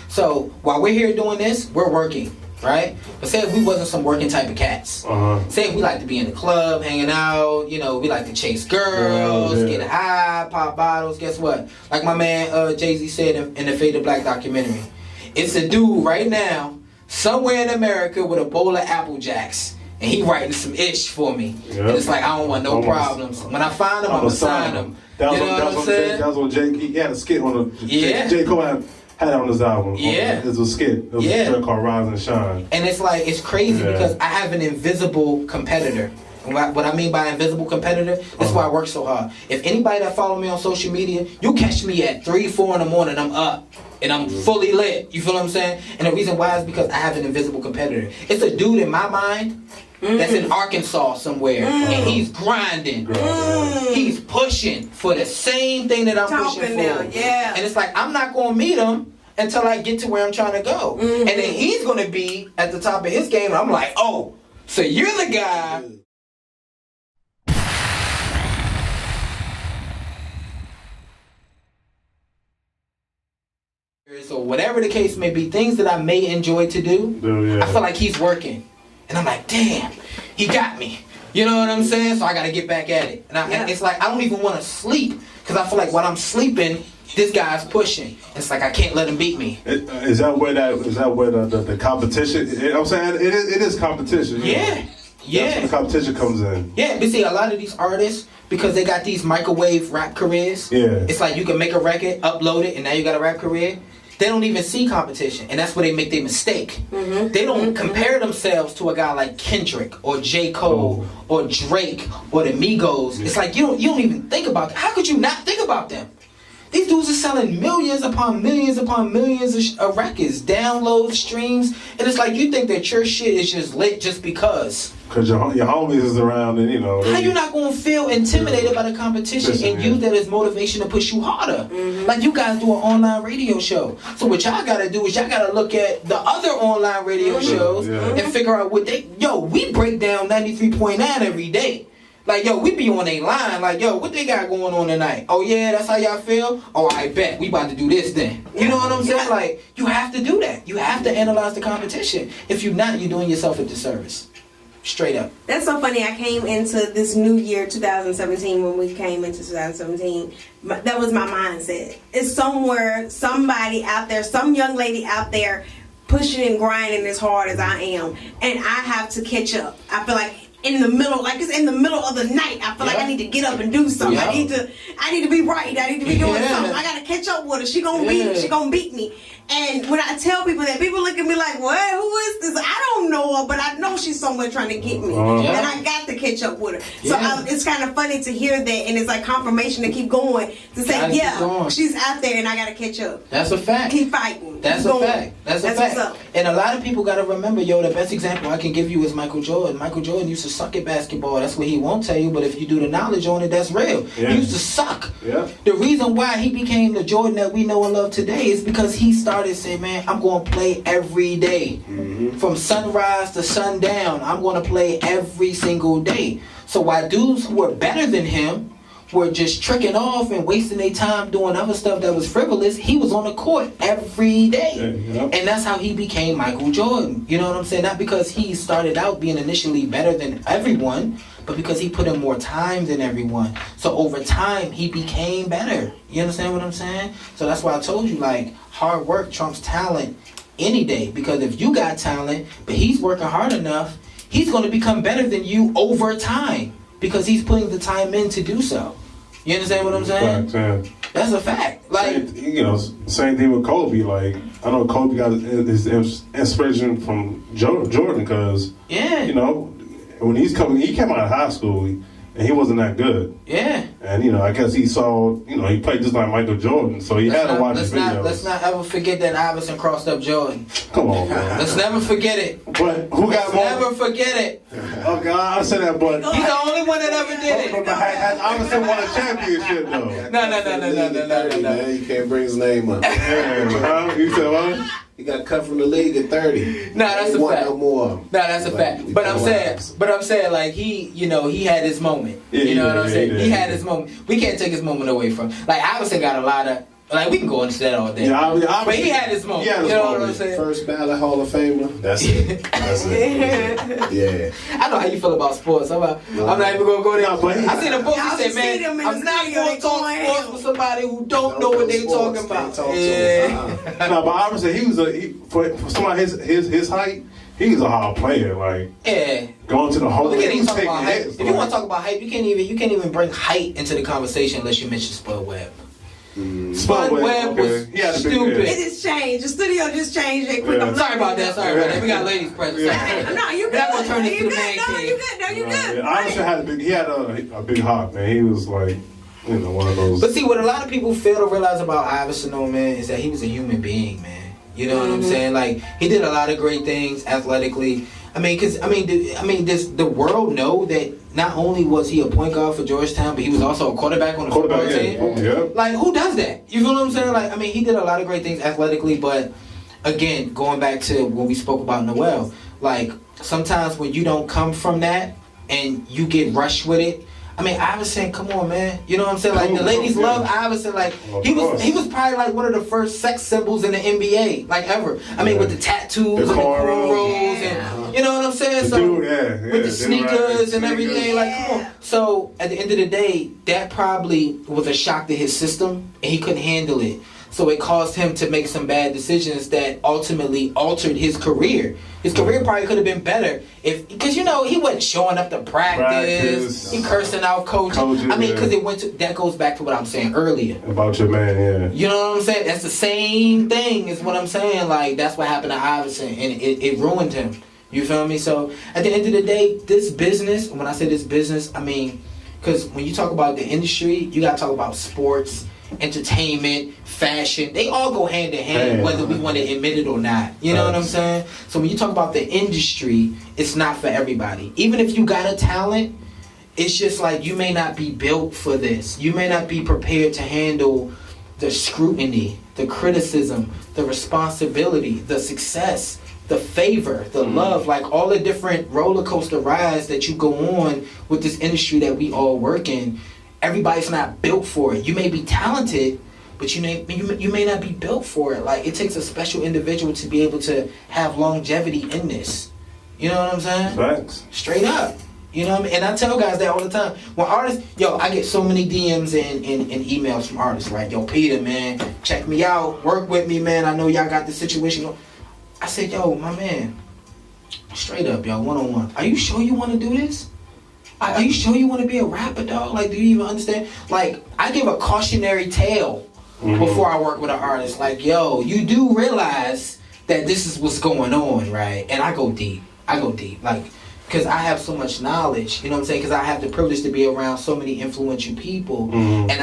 So while we're here doing this, we're working, right? But say if we wasn't some working type of cats. Say if we like to be in the club, hanging out, you know, we like to chase girls, get high, pop bottles. Guess what? Like my man Jay-Z said in the Fade to Black documentary, it's a dude right now somewhere in America with a bowl of Apple Jacks. And he writing some ish for me. Yep. And it's like, I don't want no problems. When I find him, I'm going to sign him. You know what I'm saying? That was on J. He had a skit on the... Yeah. J. Cole had it on his album. Yeah. It was a skit. It was a track called Rise and Shine. And it's like, it's crazy because I have an invisible competitor. And what I mean by invisible competitor, that's why I work so hard. If anybody that follow me on social media, you catch me at 3, 4 in the morning, I'm up. And I'm fully lit. You feel what I'm saying? And the reason why is because I have an invisible competitor. It's a dude in my mind that's in Arkansas somewhere, and he's grinding. He's pushing for the same thing that I'm pushing for. Now, yeah. And it's like, I'm not going to meet him until I get to where I'm trying to go. And then he's going to be at the top of his game, and I'm like, oh, so you're the guy. So whatever the case may be, things that I may enjoy to do, I feel like he's working. And I'm like, damn, he got me. You know what I'm saying? So I got to get back at it. And it's like, I don't even want to sleep because I feel like while I'm sleeping, this guy's pushing. It's like, I can't let him beat me. Is that where the competition, you know what I'm saying? It is competition. Yeah. Yeah. That's where the competition comes in. Yeah, but see, a lot of these artists, because they got these microwave rap careers, it's like you can make a record, upload it, and now you got a rap career. They don't even see competition, and that's where they make their mistake. They don't compare themselves to a guy like Kendrick or J. Cole or Drake or the Migos. It's like you don't even think about them. How could you not think about them? These dudes are selling millions upon millions upon millions of records, downloads, streams, and it's like you think that your shit is just lit just because. Because your homies is around and, you know. How you not going to feel intimidated by the competition and use that as motivation to push you harder? Like you guys do an online radio show. So what y'all got to do is y'all got to look at the other online radio shows and figure out what they... Yo, we break down 93.9 every day. Like, yo, we be on a line. Like, yo, what they got going on tonight? Oh, yeah, that's how y'all feel? Oh, I bet. We about to do this then. You know what I'm saying? Like, you have to do that. You have to analyze the competition. If you're not, you're doing yourself a disservice. Straight up. That's so funny. I came into this new year, 2017, when we came into 2017. That was my mindset. It's somewhere, somebody out there, some young lady out there pushing and grinding as hard as I am. And I have to catch up. I feel like in the middle, like it's in the middle of the night. I feel like I need to get up and do something. I need to be right. I need to be doing something. I gotta catch up with her. She gonna beat me. And when I tell people that, people look at me like, what? Who is this? I don't know her, but I know she's somewhere trying to get me. And I got to catch up with her. So it's kind of funny to hear that, and it's like confirmation to keep going, to say, she's out there and I got to catch up. That's a fact. Keep fighting. That's a fact. That's a fact. And a lot of people got to remember, the best example I can give you is Michael Jordan. Michael Jordan used to suck at basketball. That's what he won't tell you, but if you do the knowledge on it, that's real. He used to suck. The reason why he became the Jordan that we know and love today is because he started saying, man, I'm going to play every day. From sunrise to sundown, I'm going to play every single day. So while dudes who were better than him were just tricking off and wasting their time doing other stuff that was frivolous, he was on the court every day. And that's how he became Michael Jordan. You know what I'm saying? Not because he started out being initially better than everyone, but because he put in more time than everyone. So over time, he became better. You understand what I'm saying? So that's why I told you, like, hard work trumps talent any day. Because if you got talent, but he's working hard enough, he's going to become better than you over time. Because he's putting the time in to do so. You understand what I'm saying? That's a fact. Like, same thing with Kobe. Like, I know Kobe got his inspiration from Jordan because, when he came out of high school, and he wasn't that good. Yeah. And, I guess he saw, he played just like Michael Jordan, so he had to watch his videos. Let's not ever forget that Iverson crossed up Jordan. Come on, man. Let's never forget it. But who got more? Never forget it. Okay, I said that, but He's the only one that ever did it. But has Iverson won a championship, though? No. You can't bring his name up. You said what? He got cut from the league at 30. Nah, that's a fact. No more. Nah, that's a fact. But I'm saying, like he had his moment. You know what I'm saying? He had his moment. We can't take his moment away from. Like Iverson got a lot of. Like we can go into that all day. Yeah, but he had his moment. You know what I'm saying? First ballot Hall of Famer. That's it. Yeah. I know how you feel about sports. I'm not even gonna go there. I seen a post. He said, "Man, I'm not gonna talk sports with somebody who don't know what they talking about." Yeah. No, but obviously he was for somebody his height. He's a hard player. Like going to the whole. If you want to talk about hype, you can't even bring height into the conversation unless you mention Spud Webb. Spud Webb was stupid. It just changed. The studio just changed it quick. I'm sorry about that. We got ladies present. No, you good. We're not gonna turn this to the man cave. No, you good. Honestly, he had a big heart, man. He was like, one of those. But see, what a lot of people fail to realize about Iverson, though, man, is that he was a human being, man. You know what I'm saying? Like he did a lot of great things athletically. Does the world know that not only was he a point guard for Georgetown, but he was also a quarterback on the football team? Yeah. Like, who does that? You feel what I'm saying? Like, he did a lot of great things athletically, but again, going back to when we spoke about Noel, like, sometimes when you don't come from that and you get rushed with it, Iverson, come on, man. You know what I'm saying? Like, the ladies love Iverson. Like, he was probably like one of the first sex symbols in the NBA, like ever. with the tattoos and the cornrows and you know what I'm saying? With the sneakers and everything. Like, come on. So at the end of the day, that probably was a shock to his system, and he couldn't handle it. So it caused him to make some bad decisions that ultimately altered his career. His career probably could have been better because he wasn't showing up to practice. He cursing out coaches. Because that goes back to what I'm saying earlier about your man. Yeah. You know what I'm saying? That's the same thing is what I'm saying. Like that's what happened to Iverson, and it ruined him. You feel me? So at the end of the day, this business. When I say this business, because when you talk about the industry, you gotta talk about sports, entertainment, fashion. They all go hand in hand, whether we want to admit it or not. You know what I'm saying? So when you talk about the industry, it's not for everybody. Even if you got a talent, it's just like you may not be built for this. You may not be prepared to handle the scrutiny, the criticism, the responsibility, the success, the favor, the love, like all the different roller coaster rides that you go on with this industry that we all work in. Everybody's not built for it. You may be talented, but you may not be built for it. Like it takes a special individual to be able to have longevity in this. You know what I'm saying? Facts. Straight up. You know what I mean? And I tell guys that all the time. When artists, I get so many DMs and emails from artists, right? Yo, Peter, man, check me out. Work with me, man. I know y'all got the situation. I said, yo, my man, straight up, y'all, one-on-one. Are you sure you want to do this? Are you sure you want to be a rapper, dog? Like, do you even understand? Like, I give a cautionary tale before I work with an artist. Like, yo, you do realize that this is what's going on, right? And I go deep. Like, because I have so much knowledge, you know what I'm saying? Because I have the privilege to be around so many influential people. And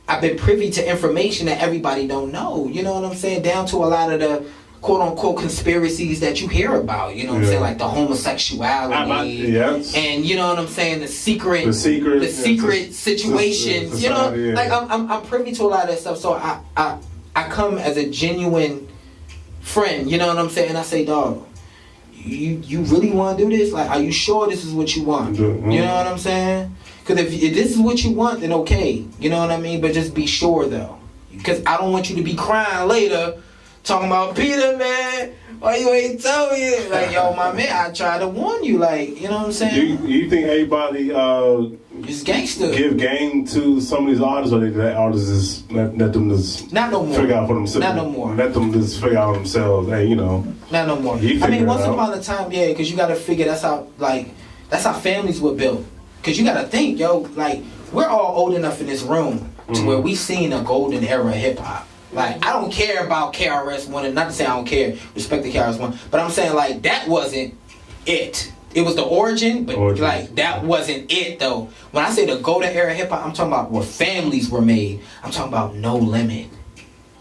I've been privy to information that everybody don't know. You know what I'm saying? Down to a lot of the quote-unquote conspiracies that you hear about, you know what I'm saying, like the homosexuality, and you know what I'm saying, the secret situations, you know, like I'm privy to a lot of that stuff. So I come as a genuine friend, you know what I'm saying. I say, dog, you really want to do this? Like, are you sure this is what you want? You know what I'm saying? Because if this is what you want, then okay, you know what I mean. But just be sure though, because I don't want you to be crying later. Talking about Peter, man, why you ain't tell me? Like, yo, my man, I tried to warn you. Like, you know what I'm saying? Do you think everybody is gangster? Give game to some of these artists, or that artists just let them just not no more figure out for themselves? Not no more. Let them just figure out themselves. Hey, you know. Not no more. Once upon a time, yeah, because you got to figure that's how families were built. Because you got to think, yo, like we're all old enough in this room to where we seen a golden era of hip hop. Like, I don't care about KRS-One, and not to say I don't care, respect the KRS-One, but I'm saying, like, that wasn't it. it was the origin, but like that wasn't it though. When I say the golden era hip hop, I'm talking about where families were made. I'm talking about No Limit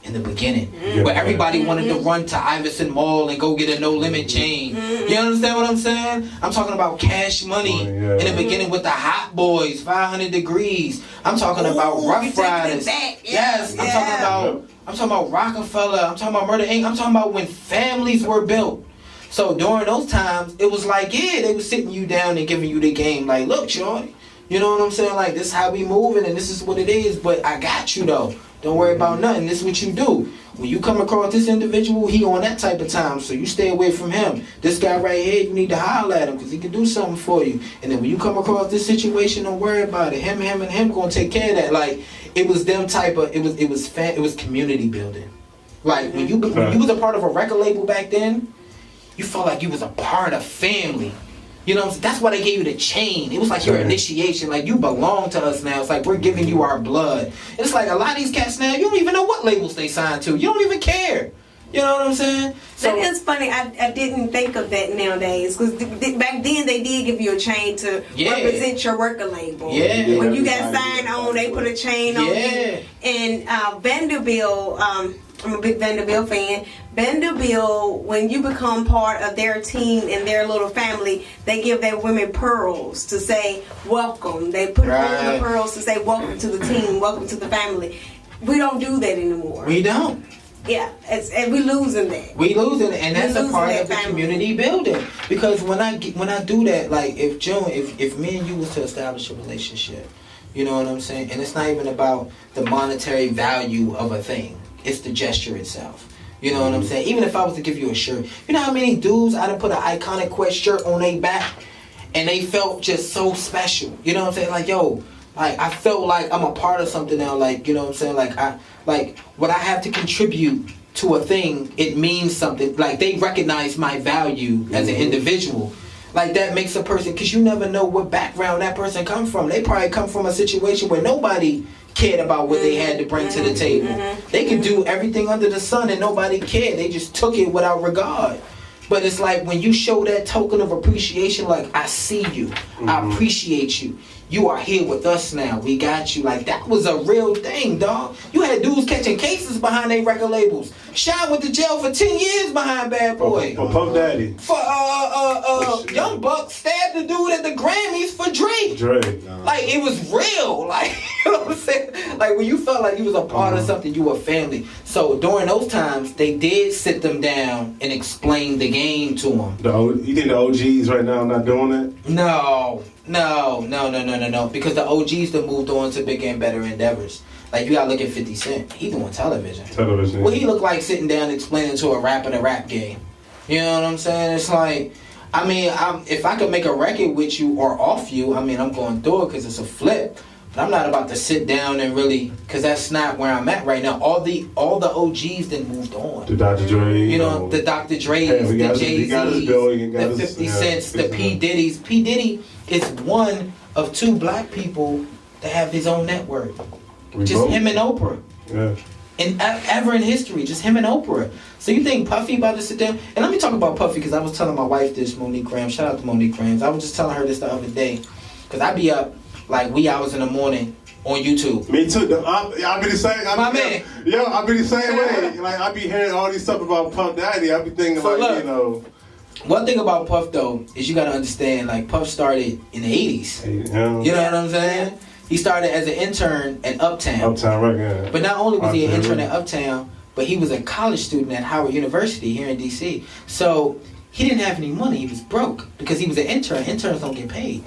in the beginning, where everybody wanted to run to Iverson Mall and go get a No Limit chain. You understand what I'm saying? I'm talking about Cash Money in the beginning with the Hot Boys, 500 Degrees. I'm talking about Rough Riders. Yes, I'm talking about Rockefeller. I'm talking about Murder Inc. I'm talking about when families were built. So during those times, it was like, they was sitting you down and giving you the game. Like, look, shorty, you know what I'm saying? Like, this is how we moving and this is what it is. But I got you though. Don't worry about nothing. This is what you do. When you come across this individual, he on that type of time, so you stay away from him. This guy right here, you need to holler at him because he can do something for you. And then when you come across this situation, don't worry about it. Him, and him gonna take care of that. Like, it was them type of. It was community building. Like when you was a part of a record label back then, you felt like you was a part of family. You know what I'm saying? That's why they gave you the chain. It was like your initiation. Like, you belong to us now. It's like we're giving you our blood. And it's like a lot of these cats now, you don't even know what labels they signed to. You don't even care. You know what I'm saying? So that is funny. I didn't think of that nowadays. Because back then they did give you a chain to represent your record label. Yeah. When you got signed on, they put a chain on you. And Vanderbilt, I'm a big Vanderbilt fan. Vanderbilt, when you become part of their team and their little family, they give their women pearls to say welcome. They put on the pearls to say welcome to the team, welcome to the family. We don't do that anymore. We don't. Yeah, and we losing that. We losing it, and that's a part of the community building. Because when I do that, like if me and you was to establish a relationship, you know what I'm saying, and it's not even about the monetary value of a thing. It's the gesture itself. You know what I'm saying? Even if I was to give you a shirt, you know how many dudes I done put an Iconic Quest shirt on their back and they felt just so special. You know what I'm saying? Like, yo, like I felt like I'm a part of something now. Like, you know what I'm saying? Like what I have to contribute to a thing, it means something. Like, they recognize my value as an individual. Like, that makes a person, because you never know what background that person come from. They probably come from a situation where nobody cared about what they had to bring to the table. They could do everything under the sun and nobody cared. They just took it without regard. But it's like when you show that token of appreciation, like, I see you, I appreciate you. You are here with us now. We got you. Like, that was a real thing, dog. You had dudes catching cases behind their record labels. Sean went to jail for 10 years behind Bad Boy. For Puff Daddy. For Young Buck stabbed the dude at the Grammys for Drake. Like, it was real. Like, you know what I'm saying? Like, when you felt like you was a part of something, you were family. So during those times, they did sit them down and explain the game to them. You think the OGs right now not doing it? No. Because the OGs that moved on to bigger and better endeavors. Like, you gotta look at 50 Cent. He doing television. What he look like sitting down explaining to a rap in a rap game? You know what I'm saying? It's like, I mean, if I could make a record with you or off you, I mean, I'm going through it because it's a flip. But I'm not about to sit down and really, because that's not where I'm at right now. All the OGs then moved on. The Dr. Dre. You know, the Dr. Dre's, the Jay-Z's, the 50 Cents, the P. Diddy's. P. Diddy is one of two black people that have his own network. Just him and Oprah. Yeah. And ever in history, just him and Oprah. So you think Puffy about to sit down? And let me talk about Puffy, because I was telling my wife this, Monique Graham. Shout out to Monique Graham. I was just telling her this the other day. Because I be up like wee hours in the morning on YouTube. Me too. I be the same. My man. Yo, I be the same way. Like, I be hearing all these stuff about Puff Daddy. I be thinking So like, look, you know. One thing about Puff though is you gotta understand, like, Puff started in the 80s. You know what I'm saying? He started as an intern at Uptown. Uptown, right? Yeah. But not only was he an intern at Uptown, but he was a college student at Howard University here in DC. So he didn't have any money. He was broke because he was an intern. Interns don't get paid.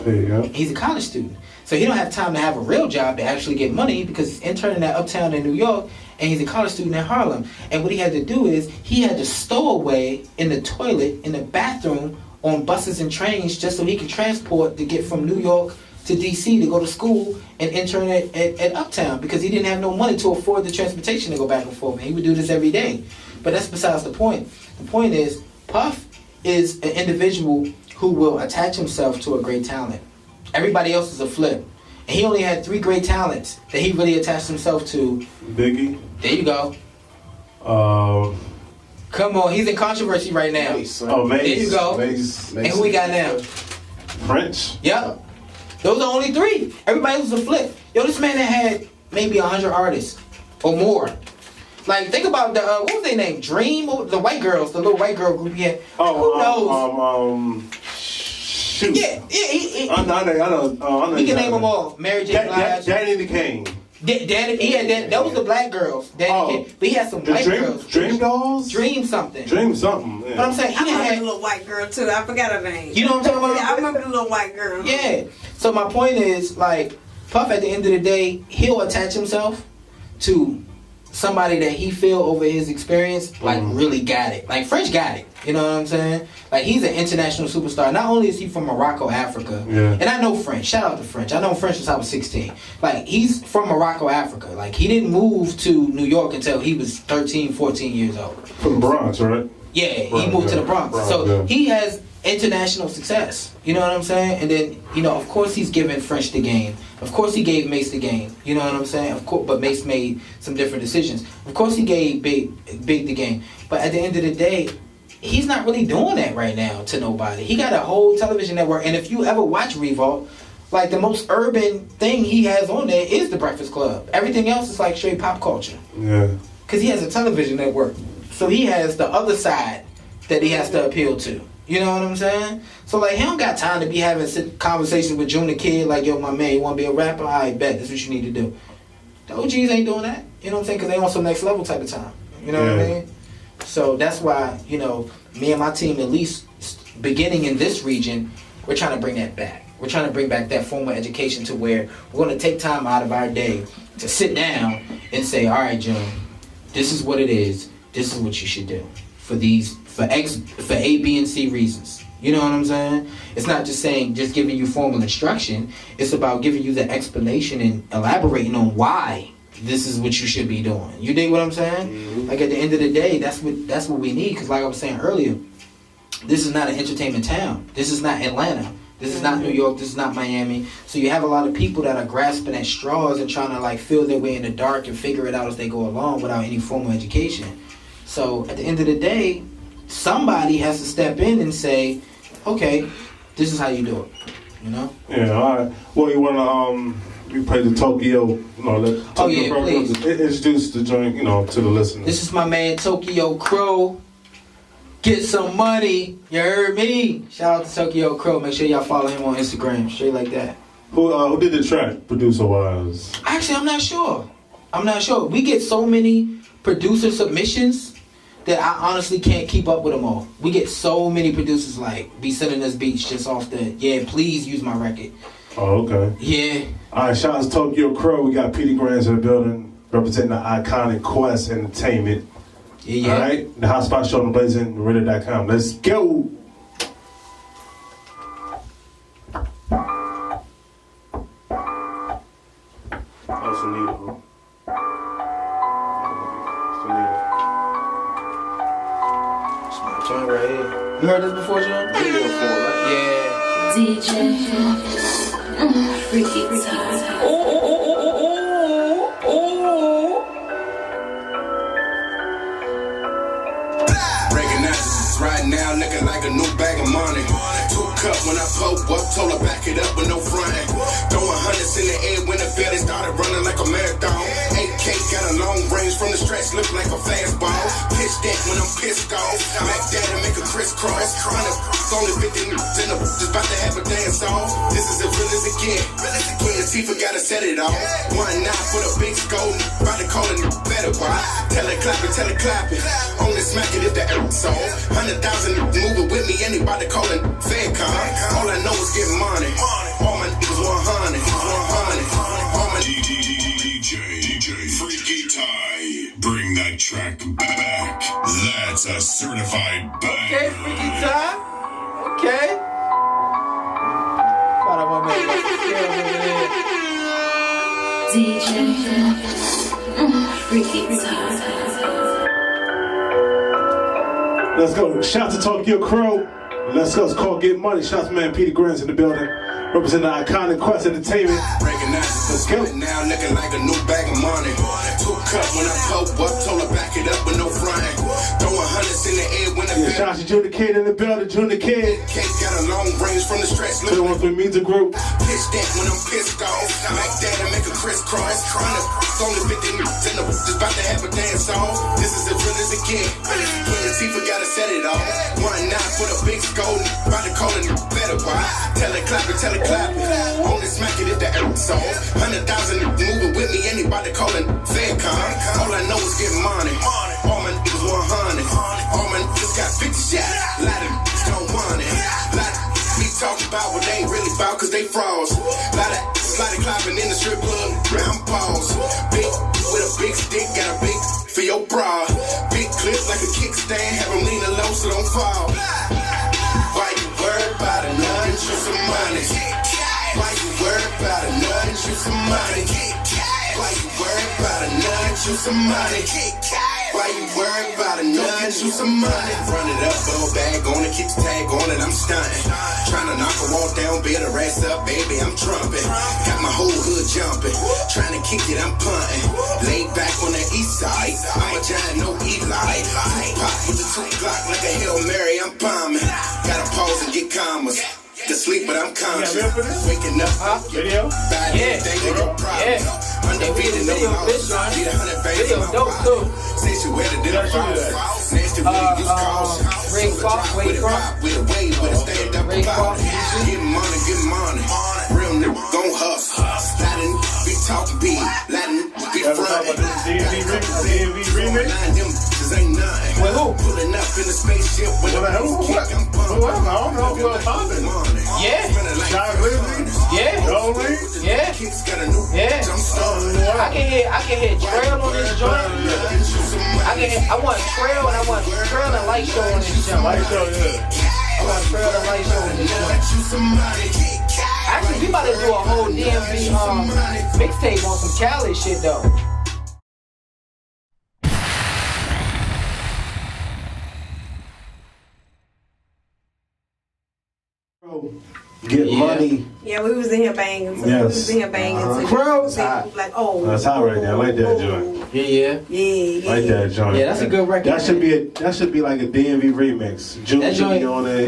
He's a college student. So he don't have time to have a real job to actually get money because he's interning at Uptown in New York and he's a college student in Harlem. And what he had to do is he had to stow away in the toilet, in the bathroom, on buses and trains just so he could transport to get from New York to DC to go to school and intern at Uptown because he didn't have no money to afford the transportation to go back and forth. And he would do this every day. But that's besides the point. The point is, Puff is an individual who will attach himself to a great talent. Everybody else is a flip. And he only had 3 great talents that he really attached himself to. Biggie. There you go. Come on, he's in controversy right now. Mace. There you go. Mace. And who we got now? French? Yep. Those are the only 3. Everybody else was a flip. Yo, this man that had maybe 100 artists or more. Like, think about the, what was their name? Dream? The white girls, the little white girl group he had. Who knows? Shoot. Yeah, I know. We can name them all. Mary J. Blige. Danny the King. Danny, he had that. That was the black girls. Danny King. But he had some white girls. Dream Dolls? Dream something. Yeah. But I'm saying, I remember the little white girl too. I forgot her name. You know what I'm talking about? Yeah, I remember the little white girl. Yeah. So my point is, like, Puff at the end of the day, he'll attach himself to somebody that he feel over his experience, like, really got it. Like, French got it. You know what I'm saying? Like, he's an international superstar. Not only is he from Morocco, Africa, and I know French. Shout out to French. I know French since I was 16. Like, he's from Morocco, Africa. Like, he didn't move to New York until he was 13, 14 years old. From the Bronx, right? Yeah, he moved to the Bronx. So he has international success. You know what I'm saying? And then, you know, of course he's giving French the game. Of course he gave Mace the game. You know what I'm saying? Of course, but Mace made some different decisions. Of course he gave Big the game. But at the end of the day, he's not really doing that right now to nobody. He got a whole television network. And if you ever watch Revolt, like, the most urban thing he has on there is The Breakfast Club. Everything else is like straight pop culture. Yeah. Because he has a television network. So he has the other side that he has to appeal to. You know what I'm saying? So, like, he don't got time to be having conversations with June the Kid, like, yo, my man, you want to be a rapper? I bet that's what you need to do. The OGs ain't doing that. You know what I'm saying? Because they on some next level type of time. You know what I mean? So that's why, you know, me and my team, at least beginning in this region, we're trying to bring that back. We're trying to bring back that formal education to where we're going to take time out of our day to sit down and say, all right, June, this is what it is. This is what you should do for A, B, and C reasons. You know what I'm saying? It's not just saying, just giving you formal instruction. It's about giving you the explanation and elaborating on why this is what you should be doing. You dig what I'm saying? Mm-hmm. Like, at the end of the day, that's what we need. Because like I was saying earlier, this is not an entertainment town. This is not Atlanta. This is not New York. This is not Miami. So you have a lot of people that are grasping at straws and trying to, like, feel their way in the dark and figure it out as they go along without any formal education. So at the end of the day, somebody has to step in and say, okay, this is how you do it. You know? Yeah, all right. Well, you want to, we play the Tokyo, please. Introduce the joint, to the listeners. This is my man, Tokyo Crow. Get some money. You heard me? Shout out to Tokyo Crow. Make sure y'all follow him on Instagram. Straight like that. Who did the track, producer-wise? Actually, I'm not sure. We get so many producer submissions that I honestly can't keep up with them all. We get so many producers, like, be sending us beats just off the, please use my record. Oh, okay. Yeah. All right, shout out to Tokyo Crow. We got Petey Grants in the building, representing the iconic Quest Entertainment. Yeah. All right, the Hotspot Show on BlazinRadio.com. Let's go. Oh, some needle, John right here. You heard this before, John? Video 4, right? Yeah. DJ Freaky Time. Recognize this right now, looking like a new bag of money. 2 cup when I pulled up, told her back it up with no fronting. Throwing hundreds in the air when the belly started running like a marathon. 8K got a long range from the stretch, look like a fastball. Pitch deck when I'm pissed off. Mac Daddy make a crisscross. 100 only 50 in the just about to have a dance off. This is as real as it get. Queen Latifah gotta set it off. 1-9 for the big scold. About to call it better boy. Tell it clapping. Only smack it if the ass off. 100,000 moving with me, anybody calling FedCon. All I know is get money. All my niggas 100. All my DJ Freaky Ty, bring that track back. That's a certified bang. Okay, Freaky Ty. Okay. Thought I want to DJ Freaky Time. Let's go. Shout out to Tokyo Crow. Let's go. It's called Get Money. Shout out to man Petey Grants in the building. Representing the iconic Quest Entertainment. Let's go. Now looking like a new bag of money. 2 cup when I pulled up, told her back it up with no fronting. Throwing hundreds in the air when the Shout out to Junior Kid in the building, Junior Kid. cake got a long range from the stretch. To the one for Means a Group. Pitch that when I'm pissed off. Like that and make a crisscross. Only 50 minutes in the just about to have a dance off. This is as real as it get. When the Tifa gotta set it off. 1-9 for the big skull. About to call it better boy. Tell it clap it, tell it clap it. Only smack it if the air's off. 100,000 moving with me. Anybody calling FedCon. All I know is get money. All my niggas 100. All my niggas got 50 shots. A lot of niggas don't want it. We talking about what they ain't really about cause they frauds. Lot of clapping in the strip club, round balls. Big with a big stick, got a big for your bra. Big clip like a kickstand, have them leaning low so don't fall. Why you worried about a nut? Shoot some money. Why you worried about a nut? Shoot some money. Why you worried about a nut? Shoot some money. Why you worried about a nut? Shoot some money. Run it up, blow bag on it, kicks tag on it, I'm stunting. Tryna knock a wall down, beat her ass up, baby, I'm trumping. Got my whole hood jumping. Tryna kick it, I'm punting. Laid back on the east side. I'm a giant, no Eli. Pop with the 2 Glock like a Hail Mary, I'm bombing. Gotta pause and get commas. To sleep, but I'm conscious. Waking up, Video? Undefeated, no loss. Beat 100 bags in my pocket. Say she wetter than a boss. Nasty way to use calls. With a pop, with a wave, with a stand up about it. Get money. Real nigga gon' hustle. Latin be talking beat. Latin be frontin'. DMV remix? Ain't nothing. Wait, who? Pulling up in the spaceship with a kick, I'm pumping. I don't know who else popping. Yeah. John Lindsay? Yeah. Dolly? Yeah. Yeah. I can hit trail on this joint. I want trail and I want trail and light show on this joint. Light show, yeah. I want trail and light show on this joint. Actually, we about to do a whole DMV mixtape on some Cali shit though. Get money. Yeah, we was in here banging. So Yes. we was in here banging. So Bro, like, oh. That's hot right there. I like that joint. Yeah. Like that joint. Yeah, that's a good record. That should be like a DMV remix. Junior should be on there,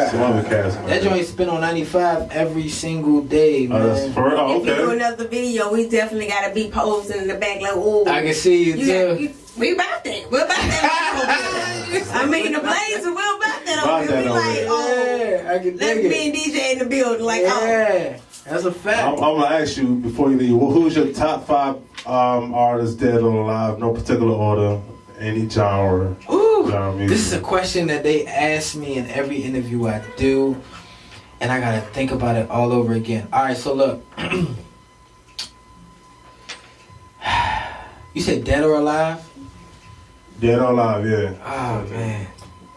some other cast. That joint spin on 95 every single day, man. That's for real. If you do Okay. another video, we definitely gotta be posing in the back like, oh. I can see you too. We about that. We're about that. I mean, the Blazer, we're about that over here. We like, oh. Yeah, I can Let dig me it. and DJ in the building, like, oh. Yeah, that's a fact. I'm gonna ask you before you leave. Who's your top 5 artists dead or alive? No particular order, any genre. Ooh, Genre this is a question that they ask me in every interview I do, and I gotta think about it all over again. All right, so look, you said dead or alive? Dead or alive, yeah. Oh man.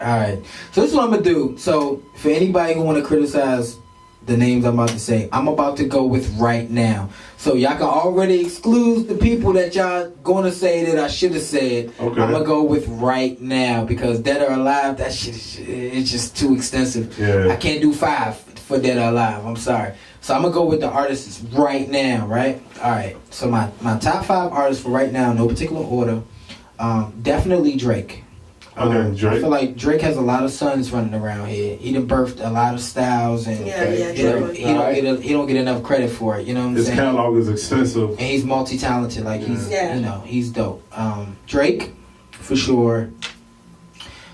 All right. So this is what I'm gonna do. So for anybody who want to criticize the names I'm about to say, I'm about to go with right now. So y'all can already exclude the people that y'all gonna say that I should have said. Okay. I'm gonna go with right now because dead or alive, that shit it's just too extensive. Yeah. I can't do 5 for dead or alive. I'm sorry. So I'm gonna go with the artists right now. Right. All right. So my top 5 artists for right now, no particular order. Definitely Drake. Okay, Drake. I feel like Drake has a lot of sons running around here. He done birthed a lot of styles, and he don't get enough credit for it. You know what I'm His saying? catalog is extensive. And he's multi-talented. Like he's dope. Drake, for sure.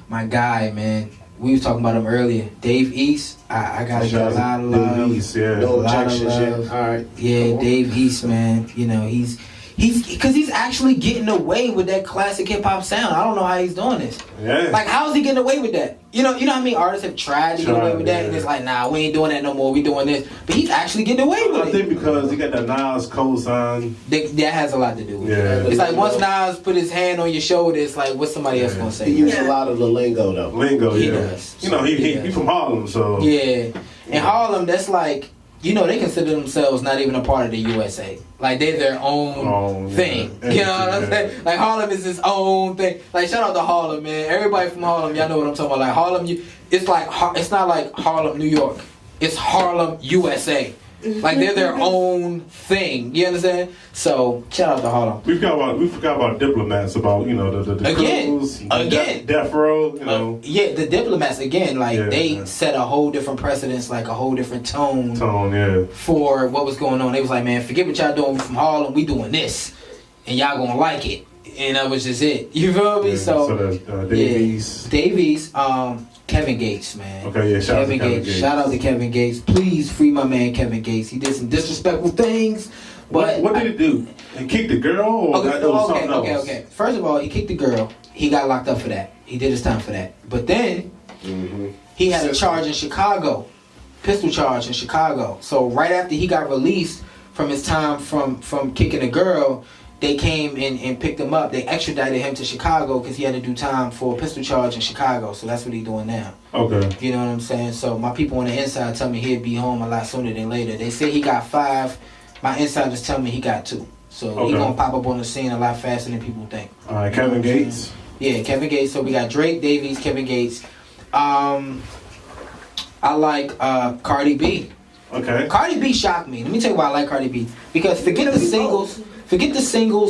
My guy, man. We was talking about him earlier. Dave East. I gotta get a lot of love. Dave East, yeah. No A lot of objection, shit. love. All right. Yeah, Cool. Dave East, man. You know he's because he's actually getting away with that classic hip hop sound. I don't know how he's doing this. Yeah. Like, how is he getting away with that? You know how many artists have tried to get away with that, and it's like, nah, we ain't doing that no more. We doing this, but he's actually getting away with I think because he got that Nas cosign. That has a lot to do with it. Yeah. It's like once Nas put his hand on your shoulder, it's like, what's somebody else gonna say? He used a lot of the lingo, though. Lingo, He yeah. does. You know, he from Harlem, so. Yeah, in Harlem, that's like, they consider themselves not even a part of the USA. Like, they're their own thing. Yeah. You know what I'm saying? Like, Harlem is its own thing. Like, shout out to Harlem, man. Everybody from Harlem, y'all know what I'm talking about. Like, Harlem, it's not like Harlem, New York. It's Harlem, USA. Like they're their own thing. You understand? So shout out to Harlem. We forgot about diplomats. About the crews, death row. The diplomats again. Like they set a whole different precedence, like a whole different tone. For what was going on. They was like, man, forget what y'all doing. We from Harlem. We doing this, and y'all gonna like it. And that was just it. You feel me? So Davies. Kevin Gates, man. Okay, yeah, shout out to Kevin Gates. Shout out to Kevin Gates. Please free my man Kevin Gates. He did some disrespectful things. But what did he do? He kicked the girl or something else? Okay. First of all, he kicked the girl. He got locked up for that. He did his time for that. But then he had a charge in Chicago. Pistol charge in Chicago. So right after he got released from his time from kicking the girl, they came and picked him up. They extradited him to Chicago because he had to do time for a pistol charge in Chicago. So that's what he's doing now. Okay. You know what I'm saying? So my people on the inside tell me he'll be home a lot sooner than later. They say he got 5. My insiders tell me he got 2. So he's going to pop up on the scene a lot faster than people think. All right, Kevin Gates. Yeah, Kevin Gates. So we got Drake, Davies, Kevin Gates. I like Cardi B. Okay. Cardi B shocked me. Let me tell you why I like Cardi B. Because forget the singles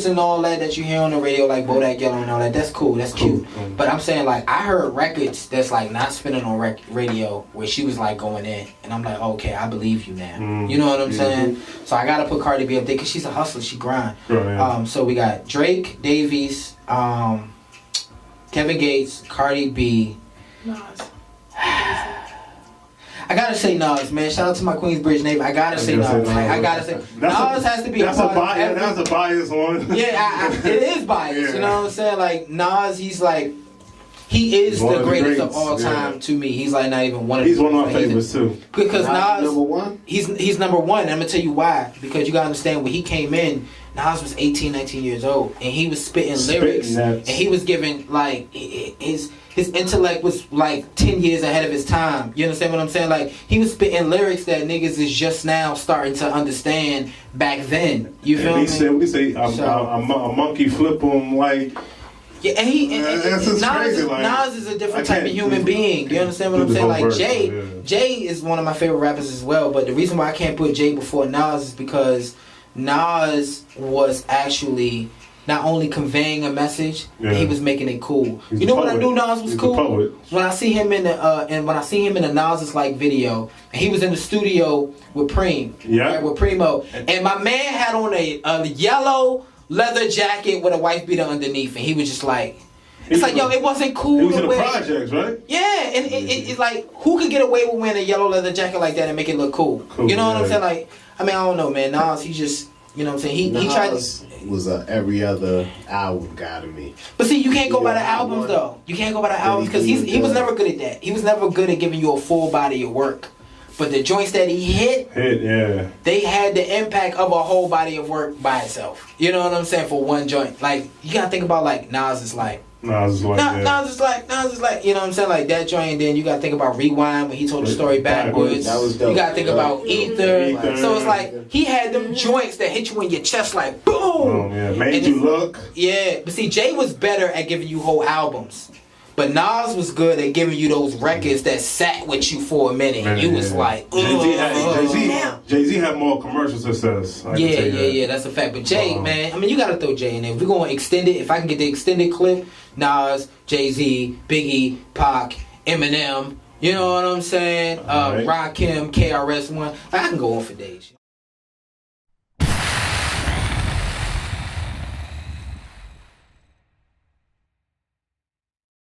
and all that you hear on the radio, like Bodak Yellow and all that. That's cool. That's cute. But I'm saying, like, I heard records that's, like, not spinning on radio where she was, like, going in. And I'm like, okay, I believe you now. You know what I'm saying? So I got to put Cardi B up there because she's a hustler. She grind. So we got Drake, Davies, Kevin Gates, Cardi B. Nas. I gotta say Nas, man. Shout out to my Queensbridge neighbor. I gotta say Nas. I gotta say Nas has to be that's a bias. That's a biased one. Yeah, it is biased. You know what I'm saying? Like Nas, he is the greatest of all time to me. He's like not even one of. He's one of my favorites too. Because Nas number one. He's number one. And I'm gonna tell you why. Because you gotta understand when he came in, Nas was 18, 19 years old, and he was spitting lyrics, and he was giving like his intellect was like 10 years ahead of his time. You understand what I'm saying? Like he was spitting lyrics that niggas is just now starting to understand back then. You feel me? We say a monkey flip him like. Yeah, and Nas is a different type of human being. You understand what I'm saying? Like Jay is one of my favorite rappers as well. But the reason why I can't put Jay before Nas is because Nas was actually not only conveying a message, but he was making it cool. You know when I knew Nas was cool? When I see him in the Nas is Like video, and he was in the studio with Preem, right, with Primo, and my man had on a yellow leather jacket with a wife beater underneath, and he was just like, it's like, yo, it wasn't cool. He was in the projects, right? Yeah, and it's like, who could get away with wearing a yellow leather jacket like that and make it look cool? You know what I'm saying? Like, I mean, I don't know, man. Nas, he just, you know what I'm saying? He tried to... was every other album guy to me. But see, you can't go by the albums, though. You can't go by the albums because he was never good at that. He was never good at giving you a full body of work. But the joints that he hit, they had the impact of a whole body of work by itself. You know what I'm saying? For one joint. Like, you gotta think about, like, Nas is like, you know what I'm saying? Like, that joint, and then you gotta think about Rewind when he told the story backwards. That was dope. You gotta think about Ether. So it's like, he had them joints that hit you in your chest like, boom! Made you look. Yeah, but see, Jay was better at giving you whole albums. But Nas was good at giving you those records that sat with you for a minute. You was like, Jay-Z had more commercial success. Yeah, that's a fact. But Jay, man, I mean, you gotta throw Jay in there. If we're gonna extend it, if I can get the extended clip, Nas, Jay-Z, Biggie, Pac, Eminem, you know what I'm saying? Rakim, KRS-One. I can go on for days.